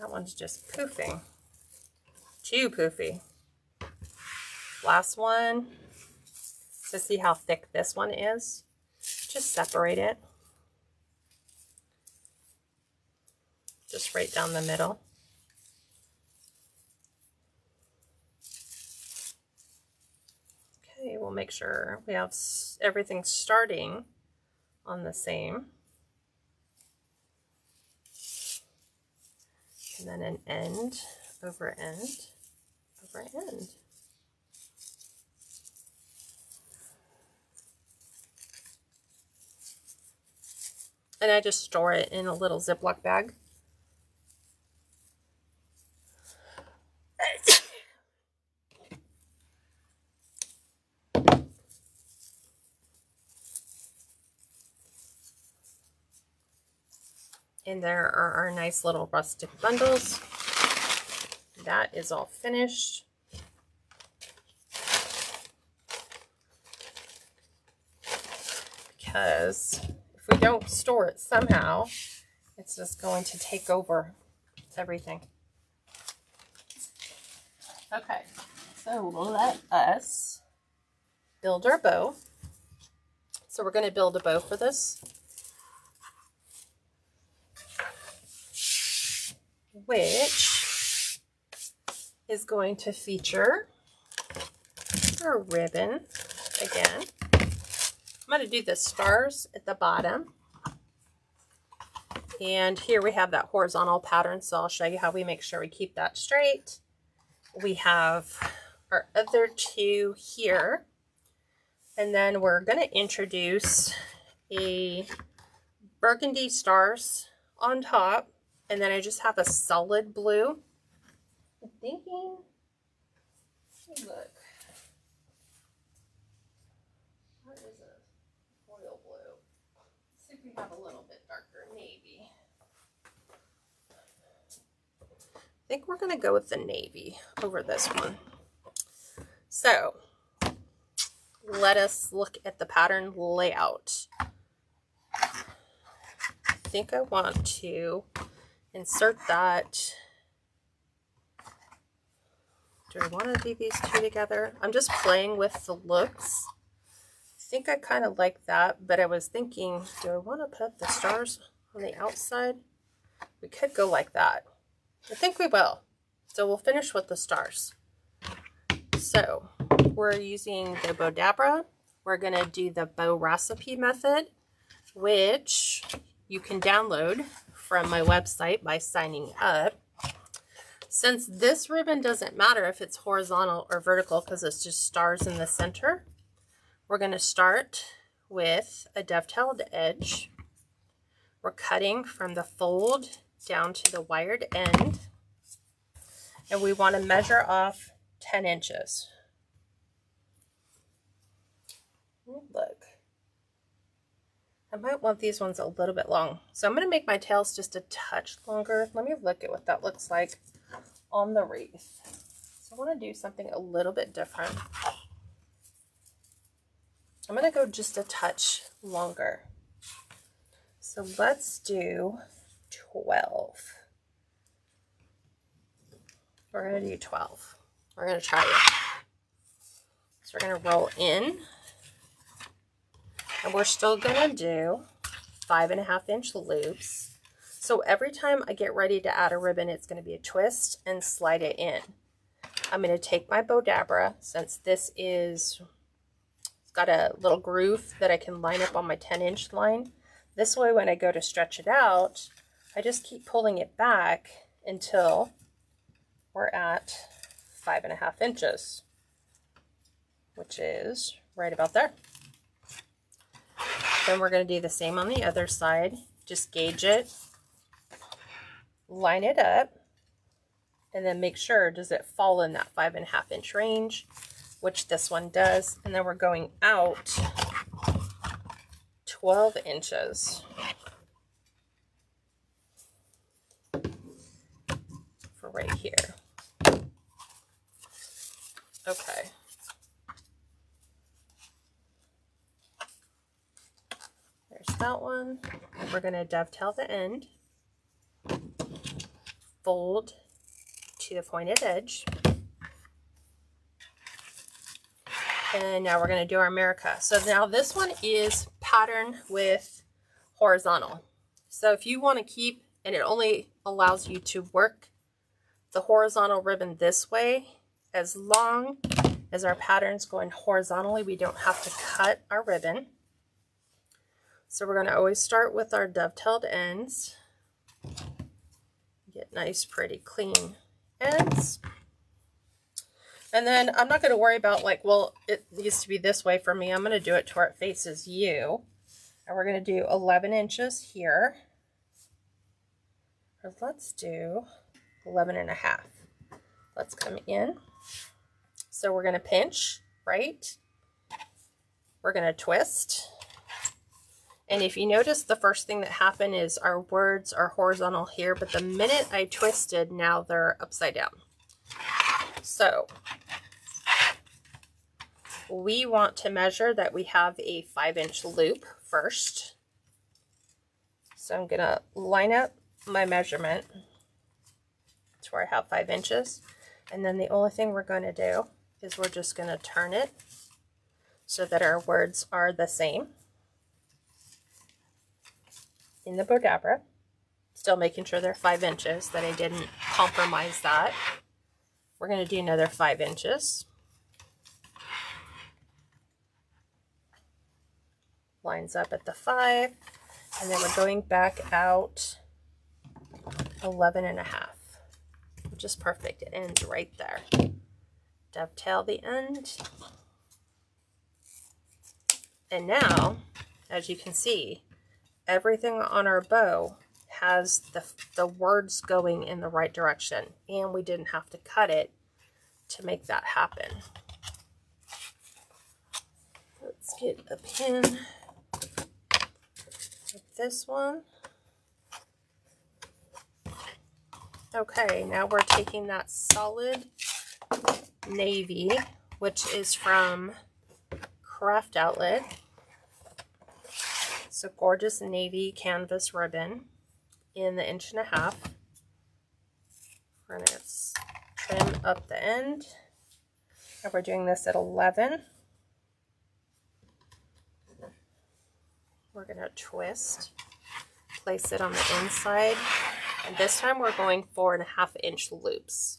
That one's just poofing. Too poofy. Last one. So see how thick this one is? Just separate it. Just right down the middle. Okay, we'll make sure we have everything starting on the same. And then an end, over end, over end. And I just store it in a little Ziploc bag. And there are our nice little rustic bundles. That is all finished. Because if we don't store it somehow, it's just going to take over everything. Okay, so let us build our bow. So we're going to build a bow for this, which is going to feature our ribbon again. I'm going to do the stars at the bottom. And here we have that horizontal pattern, so I'll show you how we make sure we keep that straight. We have our other 2 here. And then we're going to introduce a burgundy stars on top And then I just have a solid blue. I'm thinking, look, what is it? Royal blue. Let's see if we have a little bit darker navy. I think we're going to go with the navy over this one. So let us look at the pattern layout. I think I want to insert that. Do I want to do these two together? I'm just playing with the looks. I think I kind of like that, but I was thinking, do I want to put the stars on the outside? We could go like that. I think we will. So we'll finish with the stars. So we're using the bow dabra. We're going to do the bow recipe method, which you can download from my website by signing up. Since this ribbon doesn't matter if it's horizontal or vertical because it's just stars in the center, we're going to start with a dovetailed edge. We're cutting from the fold down to the wired end, and we want to measure off 10 inches. Look, I might want these ones a little bit long, so I'm going to make my tails just a touch longer. Let me look at what that looks like on the wreath. So I want to do something a little bit different. I'm going to go just a touch longer. So let's do 12. We're going to do 12. We're going to try it. So we're going to roll in. And we're still going to do 5.5 inch loops. So every time I get ready to add a ribbon, it's going to be a twist and slide it in. I'm going to take my bow dabra, since this is, it's got a little groove that I can line up on my 10-inch line. This way, when I go to stretch it out, I just keep pulling it back until we're at 5.5 inches, which is right about there. Then we're going to do the same on the other side. Just gauge it, line it up, and then make sure, does it fall in that 5.5 inch range, which this one does. And then we're going out 12 inches for right here. Okay. There's that one. We're going to dovetail the end, fold to the pointed edge, and now we're going to do our America. So now this one is pattern with horizontal. So if you want to keep, and it only allows you to work the horizontal ribbon this way, as long as our pattern's going horizontally, we don't have to cut our ribbon. So we're going to always start with our dovetailed ends. Get nice, pretty, clean ends. And then I'm not going to worry about like, well, it needs to be this way for me. I'm going to do it to where it faces you. And we're going to do 11 inches here. Or let's do 11.5. Let's come in. So we're going to pinch, right? We're going to twist. And if you notice, the first thing that happened is our words are horizontal here, but the minute I twisted, now they're upside down. So we want to measure that we have a 5-inch loop first. So I'm going to line up my measurement to where I have 5 inches. And then the only thing we're going to do is we're just going to turn it so that our words are the same in the bow dabra. Still making sure they're 5 inches, that I didn't compromise that. We're going to do another 5 inches. Lines up at the 5, and then we're going back out 11.5, which is perfect. It ends right there. Dovetail the end. And now, as you can see, everything on our bow has the words going in the right direction, and we didn't have to cut it to make that happen. Let's get a pin like this one. Okay, now we're taking that solid navy, which is from Craft Outlet. It's a gorgeous navy canvas ribbon in the 1.5 inches. We're going to trim up the end, and we're doing this at 11. We're going to twist, place it on the inside, and this time we're going 4.5 inch loops.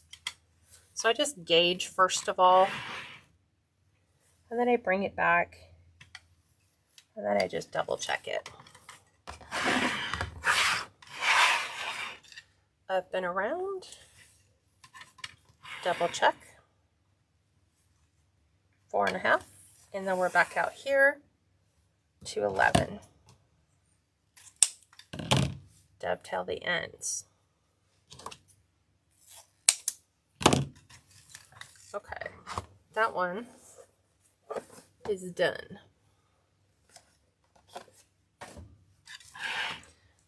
So I just gauge first of all, and then I bring it back, and then I just double check it. Up and around, double check, 4.5, and then we're back out here to 11. Dovetail the ends. Okay, that one is done.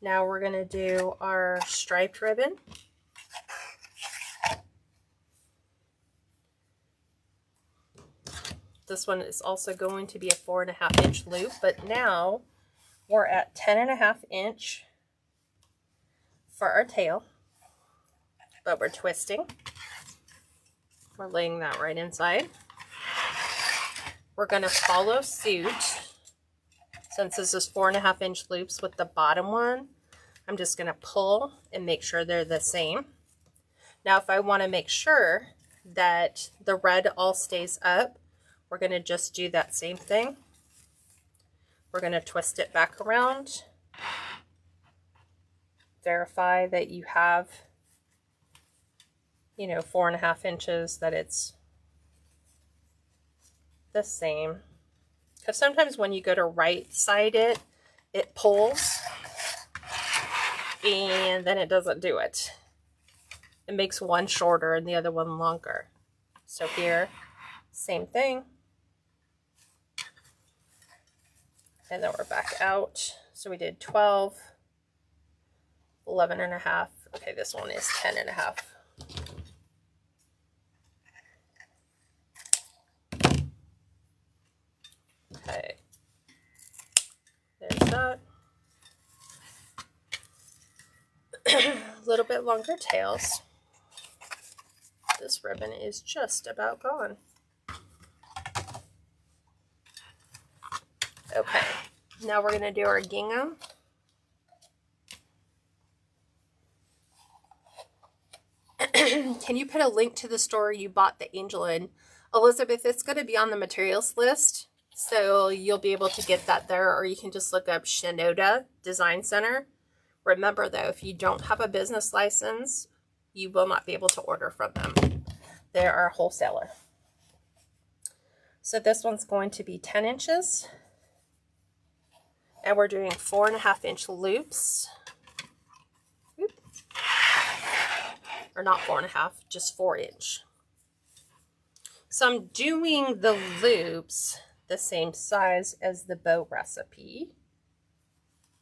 Now we're going to do our striped ribbon. This one is also going to be a 4.5 inch loop, but now we're at 10.5 inch for our tail, but we're twisting. We're laying that right inside. We're going to follow suit. Since this is 4.5 inch loops with the bottom one, I'm just going to pull and make sure they're the same. Now, if I want to make sure that the red all stays up, we're going to just do that same thing. We're going to twist it back around. Verify that you have, 4.5 inches, that it's the same. Because sometimes when you go to right side it pulls, and then it doesn't do it. It makes one shorter and the other one longer. So here, same thing. And then we're back out. So we did 12, 11.5. Okay, this one is 10.5. Okay, there's that. A little bit longer tails. This ribbon is just about gone. Okay, now we're going to do our gingham. Can you put a link to the store you bought the angel in? Elizabeth, it's going to be on the materials list, so you'll be able to get that there, or you can just look up Shinoda Design Center. Remember though, if you don't have a business license, you will not be able to order from them. They're our wholesaler. So this one's going to be 10 inches. And we're doing 4.5 inch loops. Oop. Or not 4.5, just 4 inch. So I'm doing the loops the same size as the bow recipe,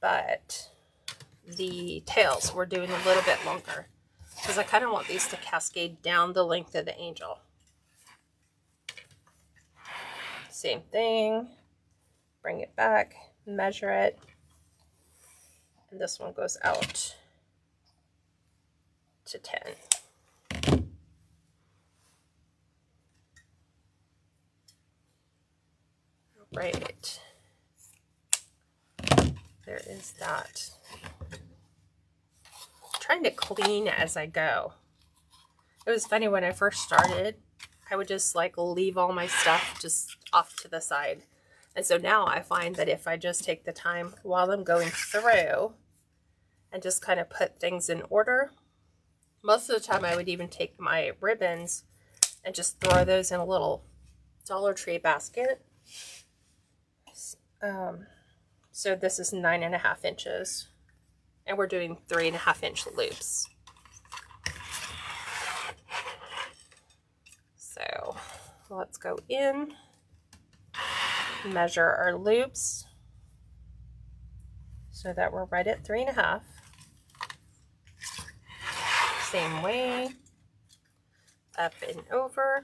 but the tails we're doing a little bit longer because I kind of want these to cascade down the length of the angel. Same thing, bring it back, measure it, and this one goes out to 10. Right, there is that. I'm trying to clean as I go. It was funny when I first started, I would just like leave all my stuff just off to the side. And so now I find that if I just take the time while I'm going through and just kind of put things in order, most of the time I would even take my ribbons and just throw those in a little Dollar Tree basket. So this is 9.5 inches And we're doing 3.5-inch loops. So let's go in, measure our loops so that we're right at 3.5. Same way, up and over.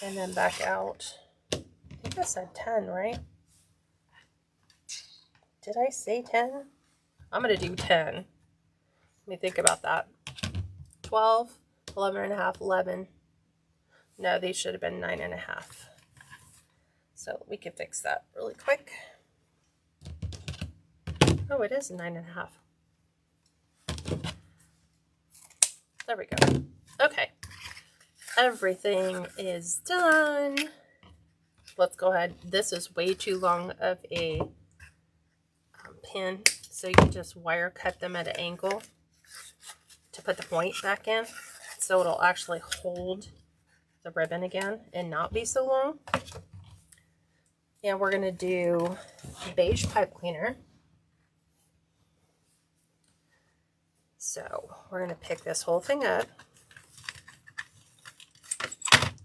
And then back out. I think I said 10, right? Did I say 10? I'm going to do 10. Let me think about that. 12, 11.5, 11. No, these should have been 9.5. So we can fix that really quick. Oh, it is 9.5. There we go. Okay. Everything is done. Let's go ahead. This is way too long of a pin, so you can just wire cut them at an angle to put the point back in, so it'll actually hold the ribbon again and not be so long. And we're going to do beige pipe cleaner. So we're going to pick this whole thing up,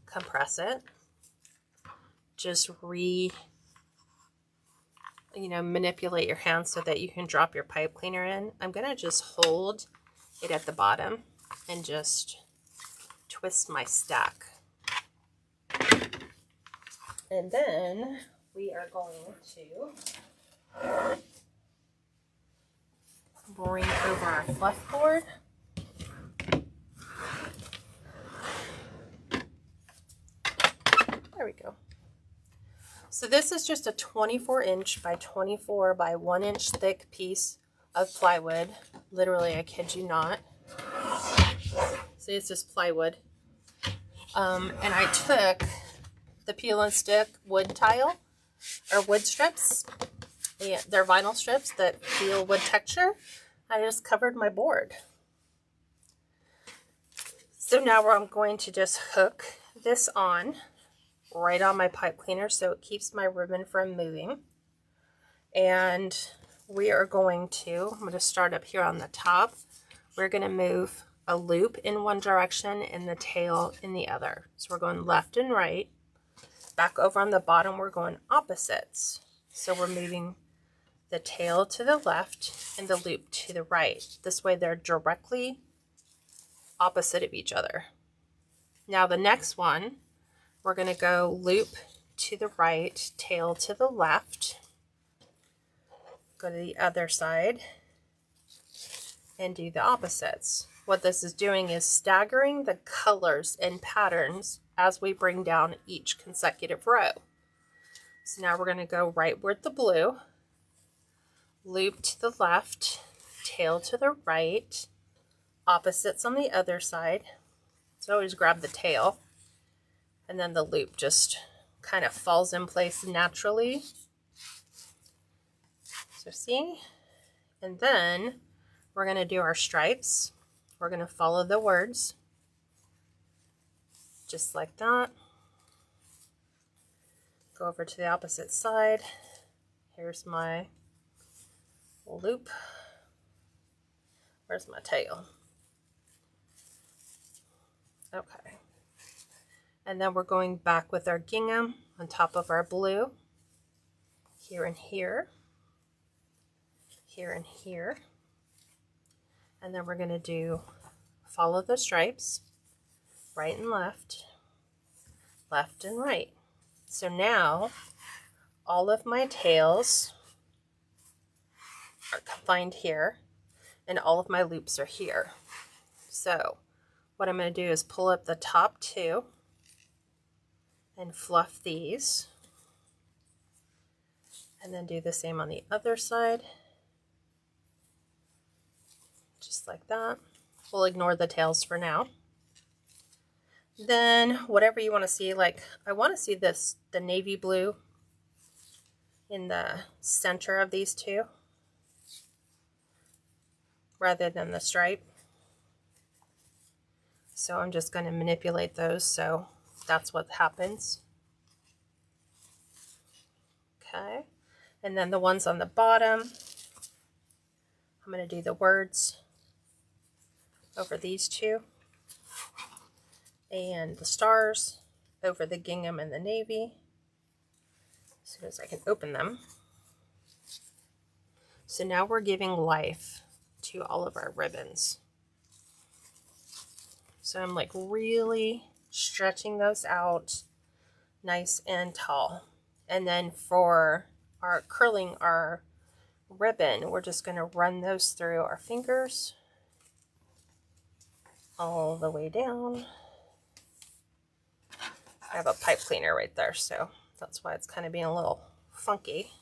compress it, just manipulate your hand so that you can drop your pipe cleaner in. I'm going to just hold it at the bottom and just twist my stack. And then we are going to bring over our fluff board. There we go. So this is just a 24-inch by 24 by 1-inch thick piece of plywood. Literally, I kid you not. See, it's just plywood. And I took the peel and stick wood tile, or wood strips. They're vinyl strips that feel wood texture. I just covered my board. So now I'm going to just hook this on right on my pipe cleaner so it keeps my ribbon from moving. And we are going to, I'm going to start up here on the top. We're going to move a loop in one direction and the tail in the other. So we're going left and right. Back over on the bottom, we're going opposites. So we're moving the tail to the left and the loop to the right. This way they're directly opposite of each other. Now the next one, we're going to go loop to the right, tail to the left. Go to the other side and do the opposites. What this is doing is staggering the colors and patterns as we bring down each consecutive row. So now we're going to go right with the blue, loop to the left, tail to the right, opposites on the other side. So always grab the tail, and then the loop just kind of falls in place naturally. So see? And then we're going to do our stripes. We're going to follow the words, just like that. Go over to the opposite side. Here's my loop. Where's my tail? Okay. And then we're going back with our gingham on top of our blue. Here and here. Here and here. And then we're going to do follow the stripes, right and left, left and right. So now all of my tails are confined here and all of my loops are here. So what I'm going to do is pull up the top two and fluff these, and then do the same on the other side, just like that. We'll ignore the tails for now. Then whatever you want to see, like I want to see this, the navy blue in the center of these two rather than the stripe. So I'm just going to manipulate those so that's what happens. Okay, and then the ones on the bottom, I'm going to do the words over these two, and the stars over the gingham and the navy, as soon as I can open them. So now we're giving life to all of our ribbons. So I'm like really stretching those out nice and tall. And then for our curling our ribbon, we're just going to run those through our fingers all the way down. I have a pipe cleaner right there, so that's why it's kind of being a little funky.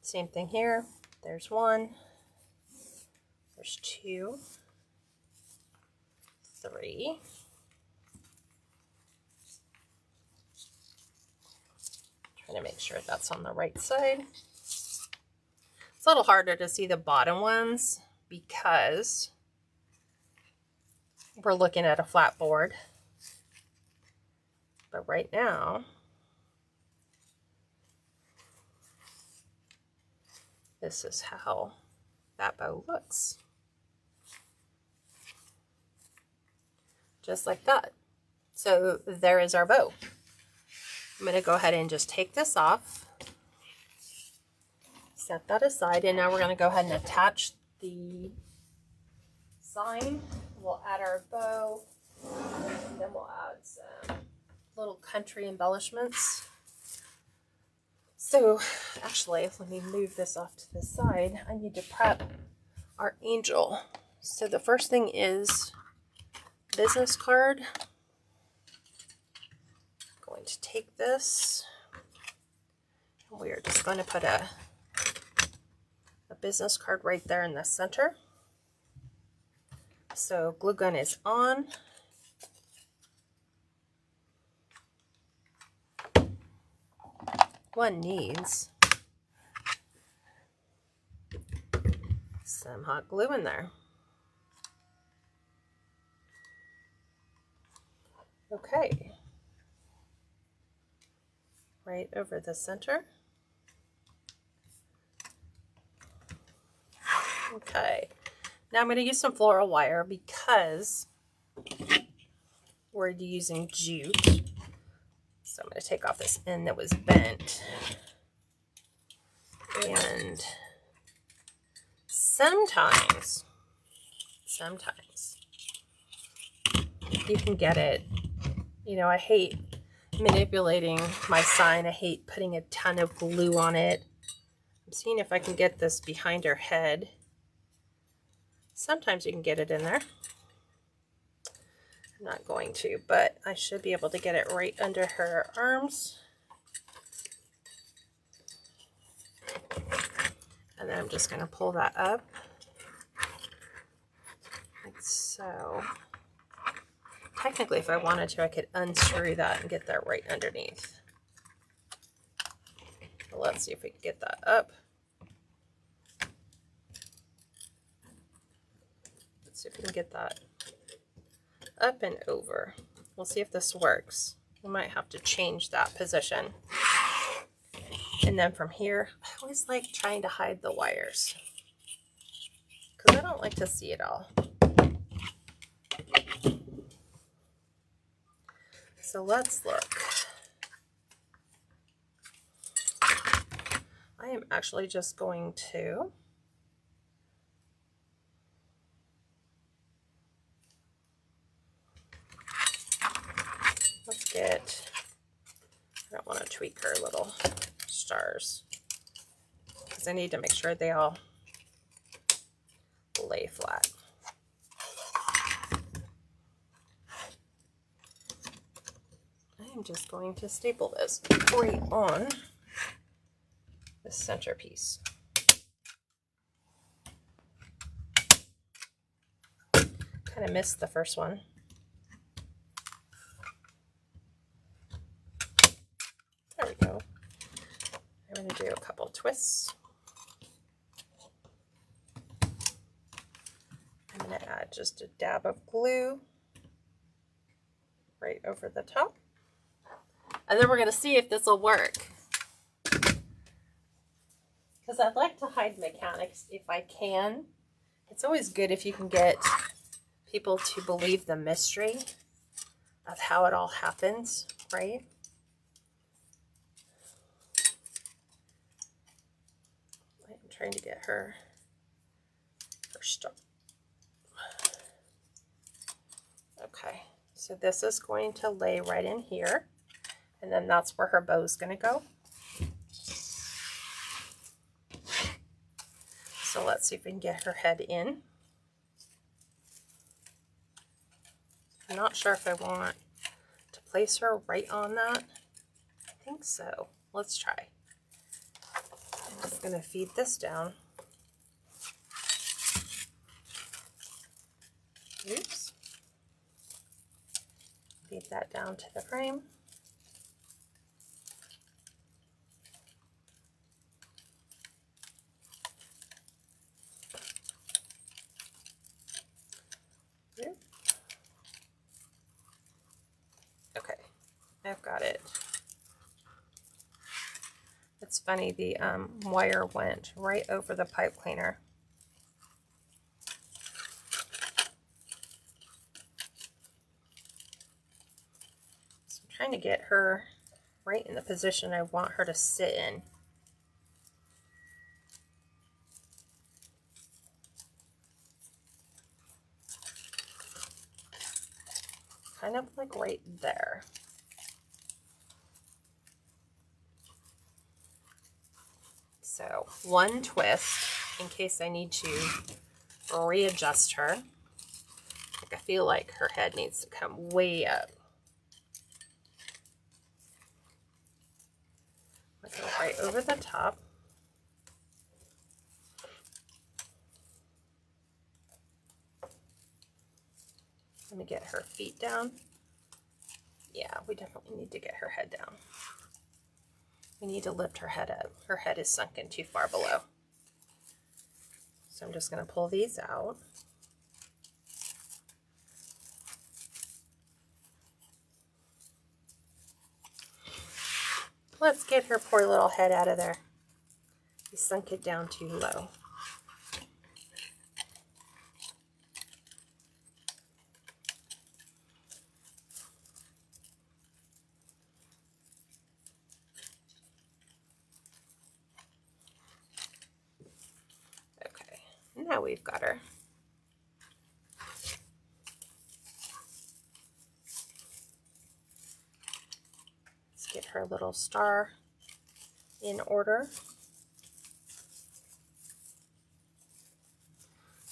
Same thing here. There's one, there's two, three, trying to make sure that's on the right side. It's a little harder to see the bottom ones because we're looking at a flat board. But right now, this is how that bow looks. Just like that. So there is our bow. I'm going to go ahead and just take this off. Set that aside, and now we're going to go ahead and attach the sign. We'll add our bow, and then we'll add some little country embellishments. So actually, let me move this off to the side. I need to prep our angel. So the first thing is business card. I'm going to take this, and we are just going to put a business card right there in the center. So glue gun is on. One needs some hot glue in there. Okay. Right over the center. Okay. Now I'm going to use some floral wire because we're using jute. So I'm going to take off this end that was bent. And sometimes you can get it. You know, I hate manipulating my sign. I hate putting a ton of glue on it. I'm seeing if I can get this behind her head. Sometimes you can get it in there. I'm not going to, but I should be able to get it right under her arms. And then I'm just going to pull that up. Like so. Technically, if I wanted to, I could unscrew that and get that right underneath. But let's see if we can get that up. Let's see if we can get that up and over. We'll see if this works. We might have to change that position. And then from here, I always like trying to hide the wires because I don't like to see it all. So let's look. I am actually just going to I don't want to tweak her little stars because I need to make sure they all lay flat. I am just going to staple this right on the centerpiece. Kind of missed the first one. There we go. I'm going to do a couple twists. I'm going to add just a dab of glue right over the top. And then we're going to see if this will work. because I'd like to hide mechanics if I can. It's always good if you can get people to believe the mystery of how it all happens, right? I'm trying to get her start. Okay, so this is going to lay right in here, and then that's where her bow is going to go. So let's see if we can get her head in. I'm not sure if I want to place her right on that. I think so. Let's try. I'm just going to feed this down. Oops. Feed that down to the frame. Okay, I've got it. It's funny, the wire went right over the pipe cleaner. So I'm trying to get her right in the position I want her to sit in. Kind of like right there. So one twist in case I need to readjust her. Like I feel like her head needs to come way up. I go right over the top. Let me get her feet down. Yeah, we definitely need to get her head down. We need to lift her head up. Her head is sunken too far below. So I'm just going to pull these out. Let's get her poor little head out of there. We sunk it down too low. Okay, now we've got her. Let's get her little star in order.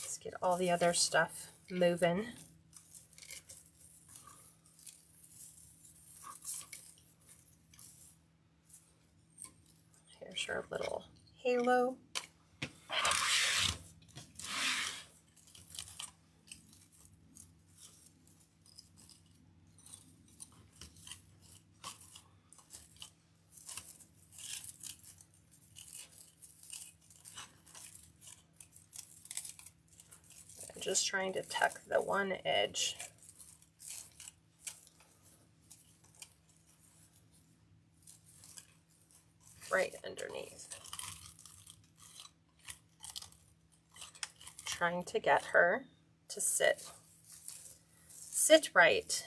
Let's get all the other stuff moving. Here's her little halo. I'm just trying to tuck the one edge. Right underneath. Trying to get her to sit right.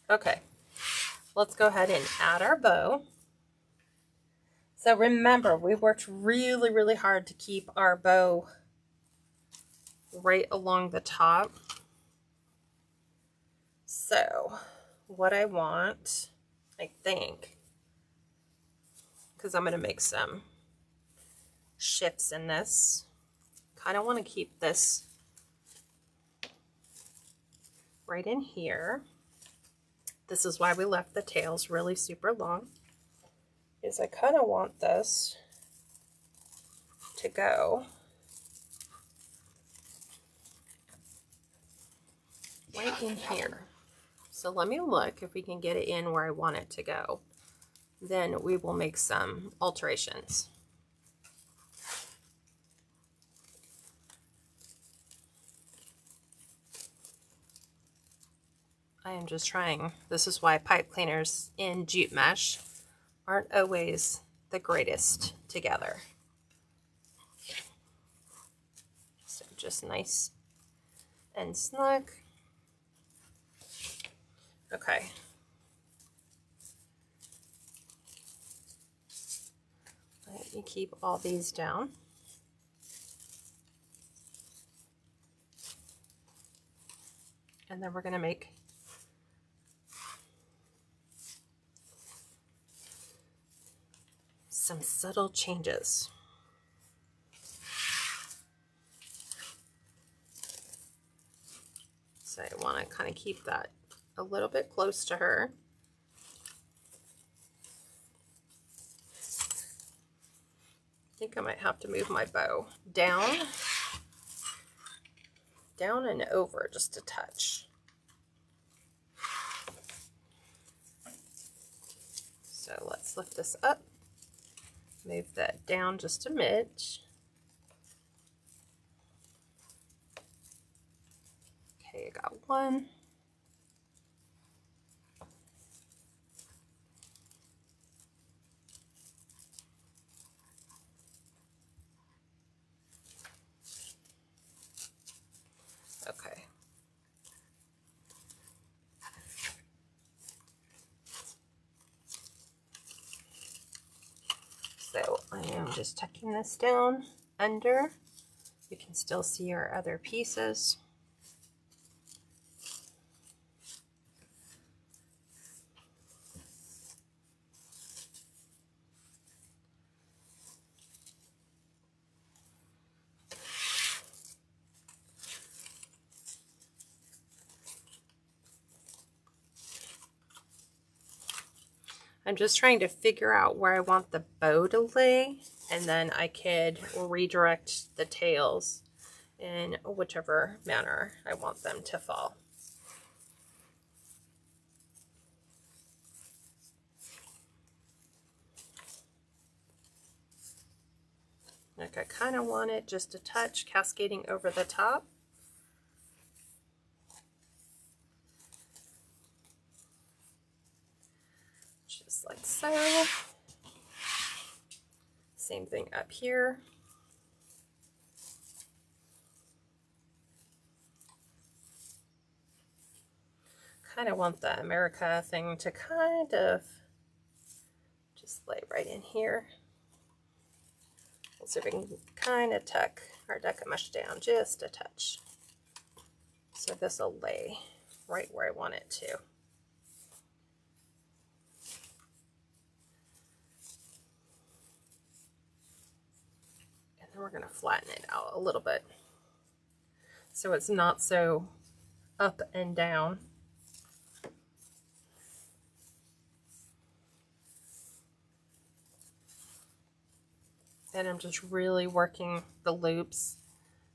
Okay, let's go ahead and add our bow. So remember, we worked really, really hard to keep our bow right along the top. So what I want, I think, because I'm going to make some shifts in this, kind of want to keep this right in here. This is why we left the tails really super long, is I kind of want this to go right in here. So let me look if we can get it in where I want it to go. Then we will make some alterations. I am just trying. This is why pipe cleaners in jute mesh aren't always the greatest together. So just nice and snug. Okay. Let me keep all these down. And then we're going to make some subtle changes. So I want to kind of keep that a little bit close to her. I think I might have to move my bow down and over just a touch. So let's lift this up, move that down just a smidge. Okay, I got one. Okay. So I am just tucking this down under. You can still see our other pieces. I'm just trying to figure out where I want the bow to lay, and then I could redirect the tails in whichever manner I want them to fall. Like I kind of want it just a touch cascading over the top. Just like so. Same thing up here. Kind of want the America thing to kind of just lay right in here. So we can kind of tuck our Deco mesh down just a touch. So this will lay right where I want it to. And then we're going to flatten it out a little bit so it's not so up and down. And I'm just really working the loops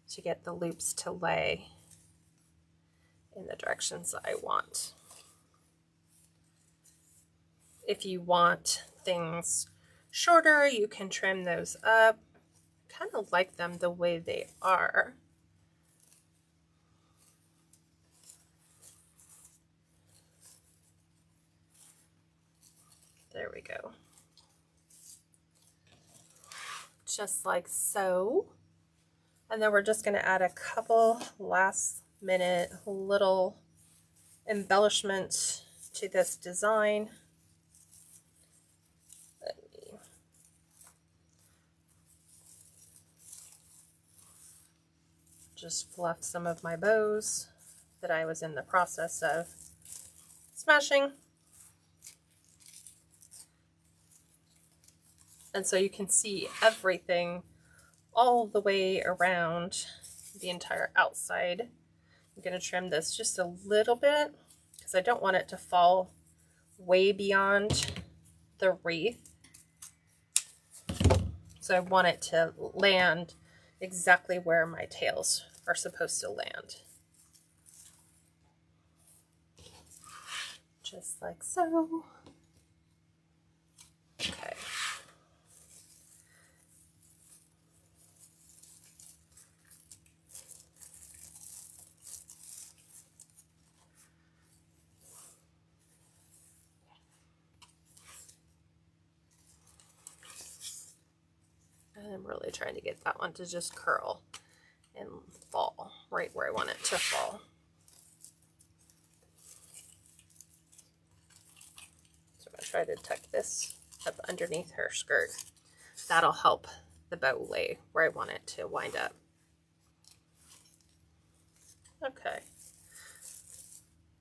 to get the loops to lay in the directions that I want. If you want things shorter, you can trim those up. I kind of like them the way they are. There we go. Just like so. And then we're just going to add a couple last minute little embellishments to this design. Let me just fluff some of my bows that I was in the process of smashing. And so you can see everything all the way around the entire outside. I'm going to trim this just a little bit because I don't want it to fall way beyond the wreath. So I want it to land exactly where my tails are supposed to land. Just like so. Okay. really trying to get that one to just curl and fall right where I want it to fall. So I'm going to try to tuck this up underneath her skirt. That'll help the bow lay where I want it to wind up. Okay.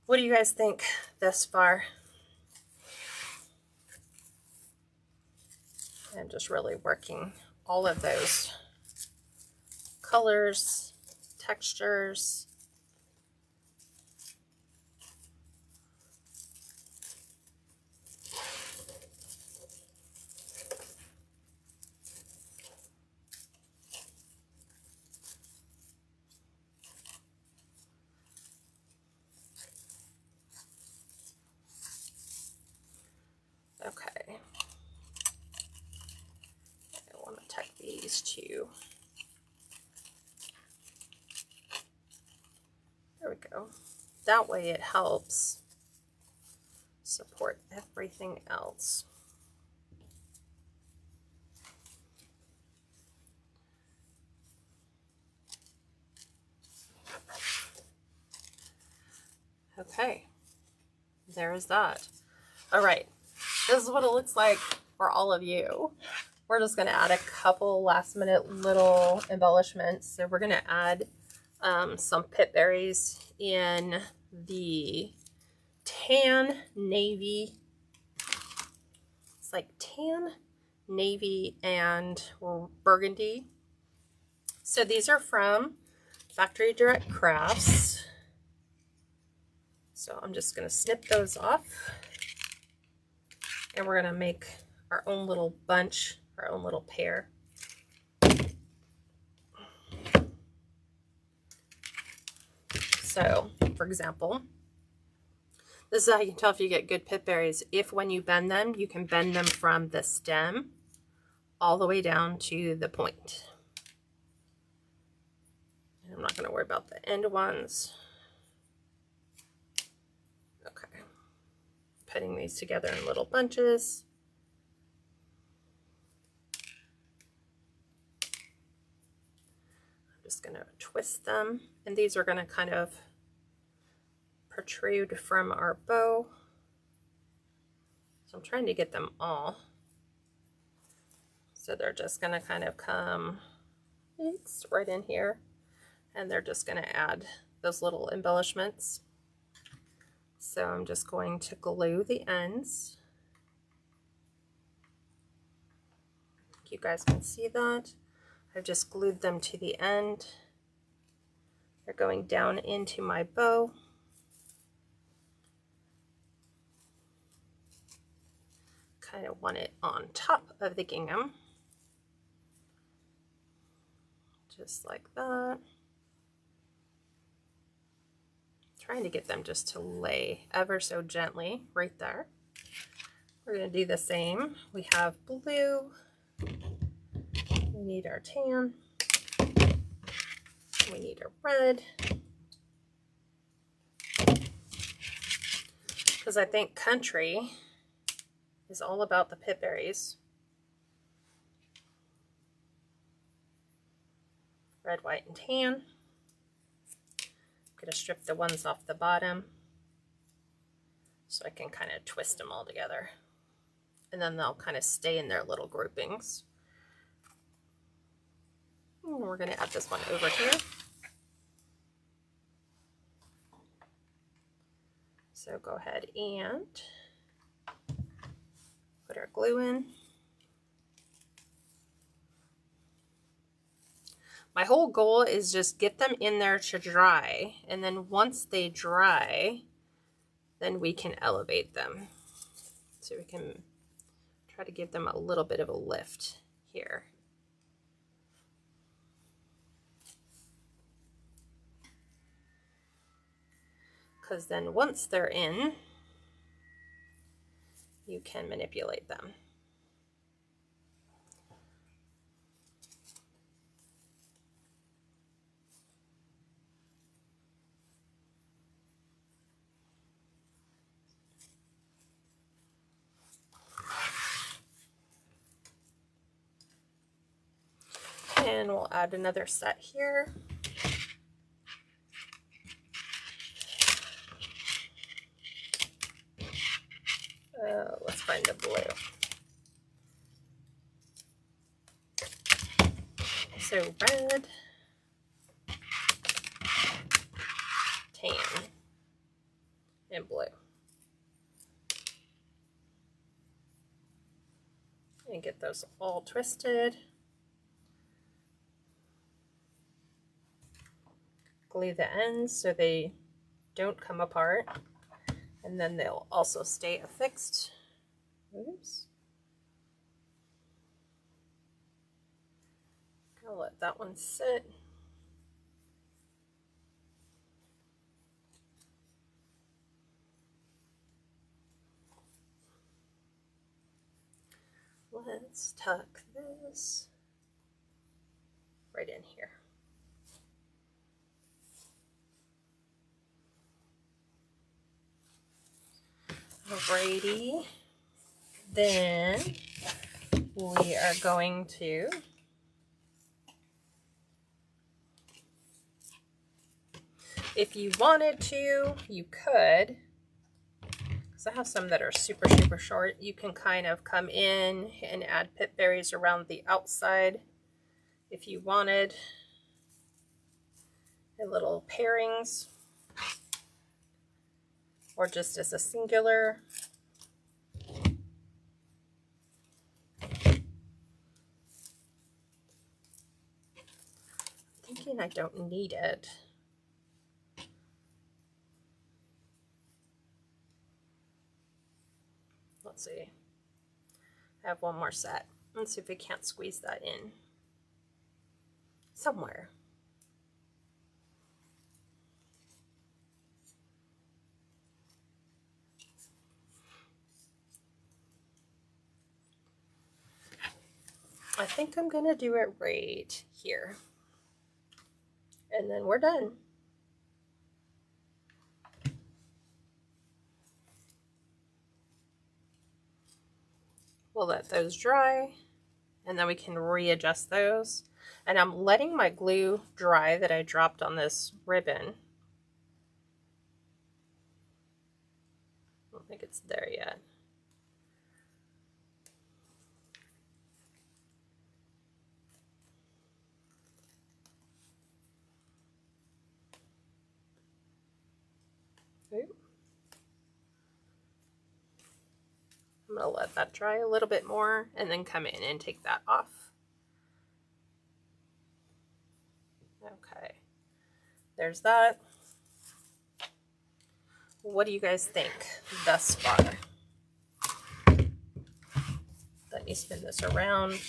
What do you guys think thus far? I'm just really working all of those colors, textures. Okay. I want to tuck these two. There we go. That way it helps support everything else. Okay, there is that. All right, this is what it looks like for all of you. We're just going to add a couple last minute little embellishments. So we're going to add some Pip Berries in the tan navy. It's like tan, navy, and burgundy. So these are from Factory Direct Crafts. So I'm just going to snip those off. And we're going to make our own little bunch, our own little pair. So, for example, this is how you can tell if you get good Pip Berries. If when you bend them, you can bend them from the stem all the way down to the point. And I'm not going to worry about the end ones. Okay. Putting these together in little bunches. I'm just going to twist them. And these are going to kind of protrude from our bow. So I'm trying to get them all. So they're just going to kind of come right in here. And they're just going to add those little embellishments. So I'm just going to glue the ends. You guys can see that. I've just glued them to the end. They're going down into my bow. Kind of want it on top of the gingham. Just like that. Trying to get them just to lay ever so gently right there. We're going to do the same. We have blue. We need our tan. We need our red. Because I think country is all about the Pip Berries. Red, white, and tan. I'm going to strip the ones off the bottom so I can kind of twist them all together. And then they'll kind of stay in their little groupings. And we're going to add this one over here. So go ahead and put our glue in. My whole goal is just get them in there to dry, and then once they dry, then we can elevate them. So we can try to give them a little bit of a lift here. Because then once they're in, you can manipulate them. And we'll add another set here. Let's find the blue. So red, tan, and blue. And get those all twisted. Glue the ends so they don't come apart. And then they'll also stay affixed. Oops. I'll let that one sit. Let's tuck this right in here. Alrighty, then we are going to if you wanted to, you could, because I have some that are super, super short, you can kind of come in and add pip berries around the outside if you wanted, and little pairings, or just as a singular. I'm thinking I don't need it. Let's see. I have one more set. Let's see if we can't squeeze that in somewhere. I think I'm gonna do it right here. And then we're done. We'll let those dry, and then we can readjust those. And I'm letting my glue dry that I dropped on this ribbon. I don't think it's there yet. Ooh. I'm going to let that dry a little bit more and then come in and take that off. Okay, there's that. What do you guys think thus far? Let me spin this around.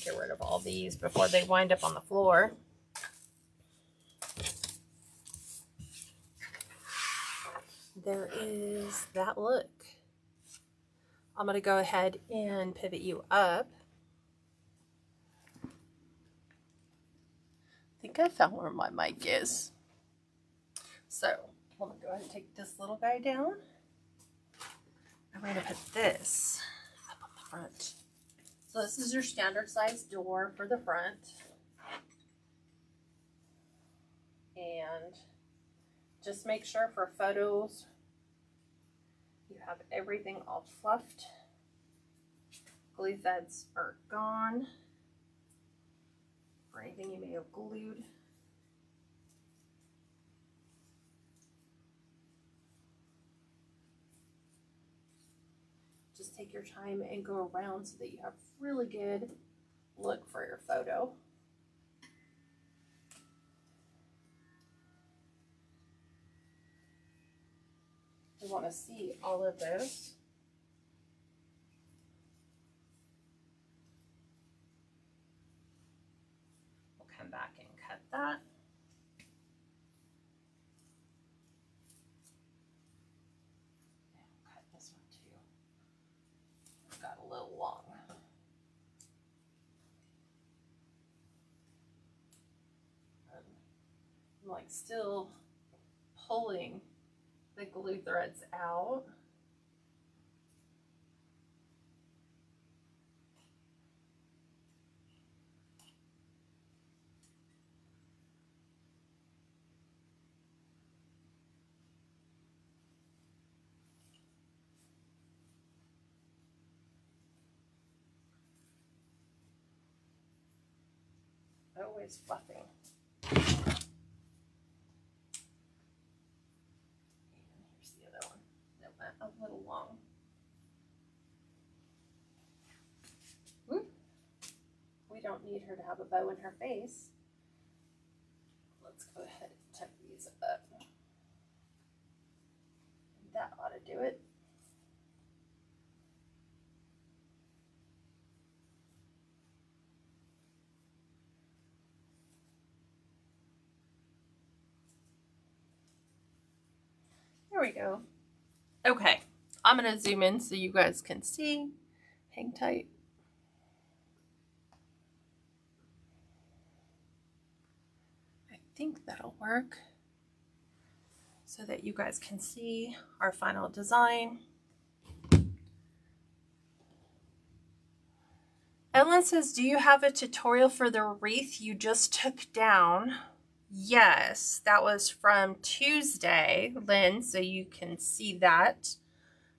Get rid of all these before they wind up on the floor. There is that look. I'm going to go ahead and pivot you up. I think I found where my mic is. So I'm going to go ahead and take this little guy down. I'm going to put this up on the front. So this is your standard size door for the front. And just make sure for photos you have everything all fluffed. Glue threads are gone, or anything you may have glued. Just take your time and go around so that you have really good look for your photo. We want to see all of those. We'll come back and cut that. And we'll cut this one too. It's got a little long. I'm like still pulling the glue threads out. always fluffing. And here's the other one that went a little long. Whoop. We don't need her to have a bow in her face. Let's go ahead and tuck these up. That ought to do it. There we go. Okay, I'm going to zoom in so you guys can see. Hang tight. I think that'll work so that you guys can see our final design. Ellen says, do you have a tutorial for the wreath you just took down? Yes, that was from Tuesday, Lynn, so you can see that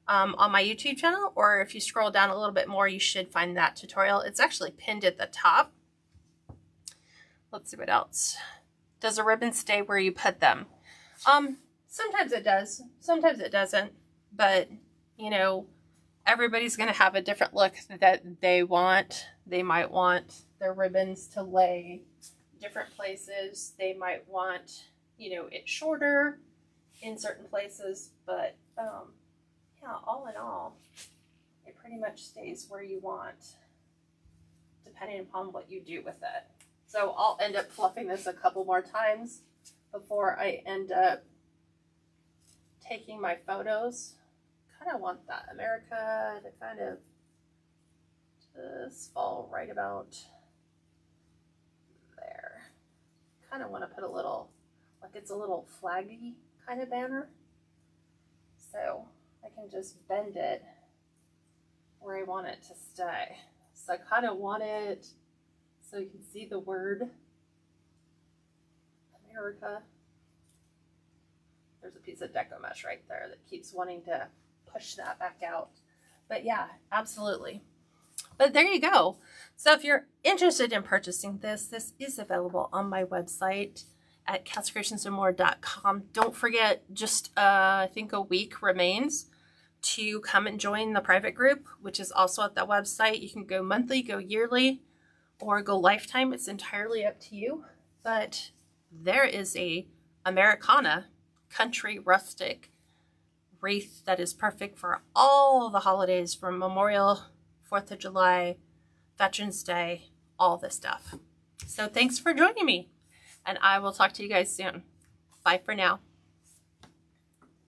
on my YouTube channel, or if you scroll down a little bit more, you should find that tutorial. It's actually pinned at the top. Let's see what else. Does a ribbon stay where you put them? Sometimes it does, sometimes it doesn't, but you know, everybody's going to have a different look that they want. They might want their ribbons to lay different places. They might want, you know, it shorter in certain places, but yeah, all in all, it pretty much stays where you want, depending upon what you do with it. So I'll end up fluffing this a couple more times before I end up taking my photos. Kind of want that America to kind of just fall right about there. Kind of want to put a little, like it's a little flaggy kind of banner. So I can just bend it where I want it to stay. So I kind of want it so you can see the word America. There's a piece of Deco mesh right there that keeps wanting to push that back out. But yeah, absolutely. But there you go. So if you're interested in purchasing this, this is available on my website at catscreationsandmore.com. Don't forget, just I think a week remains to come and join the private group, which is also at that website. You can go monthly, go yearly, or go lifetime. It's entirely up to you. But there is a Americana country rustic wreath that is perfect for all the holidays, from Memorial, 4th of July, Veterans Day, all this stuff. So thanks for joining me, and I will talk to you guys soon. Bye for now.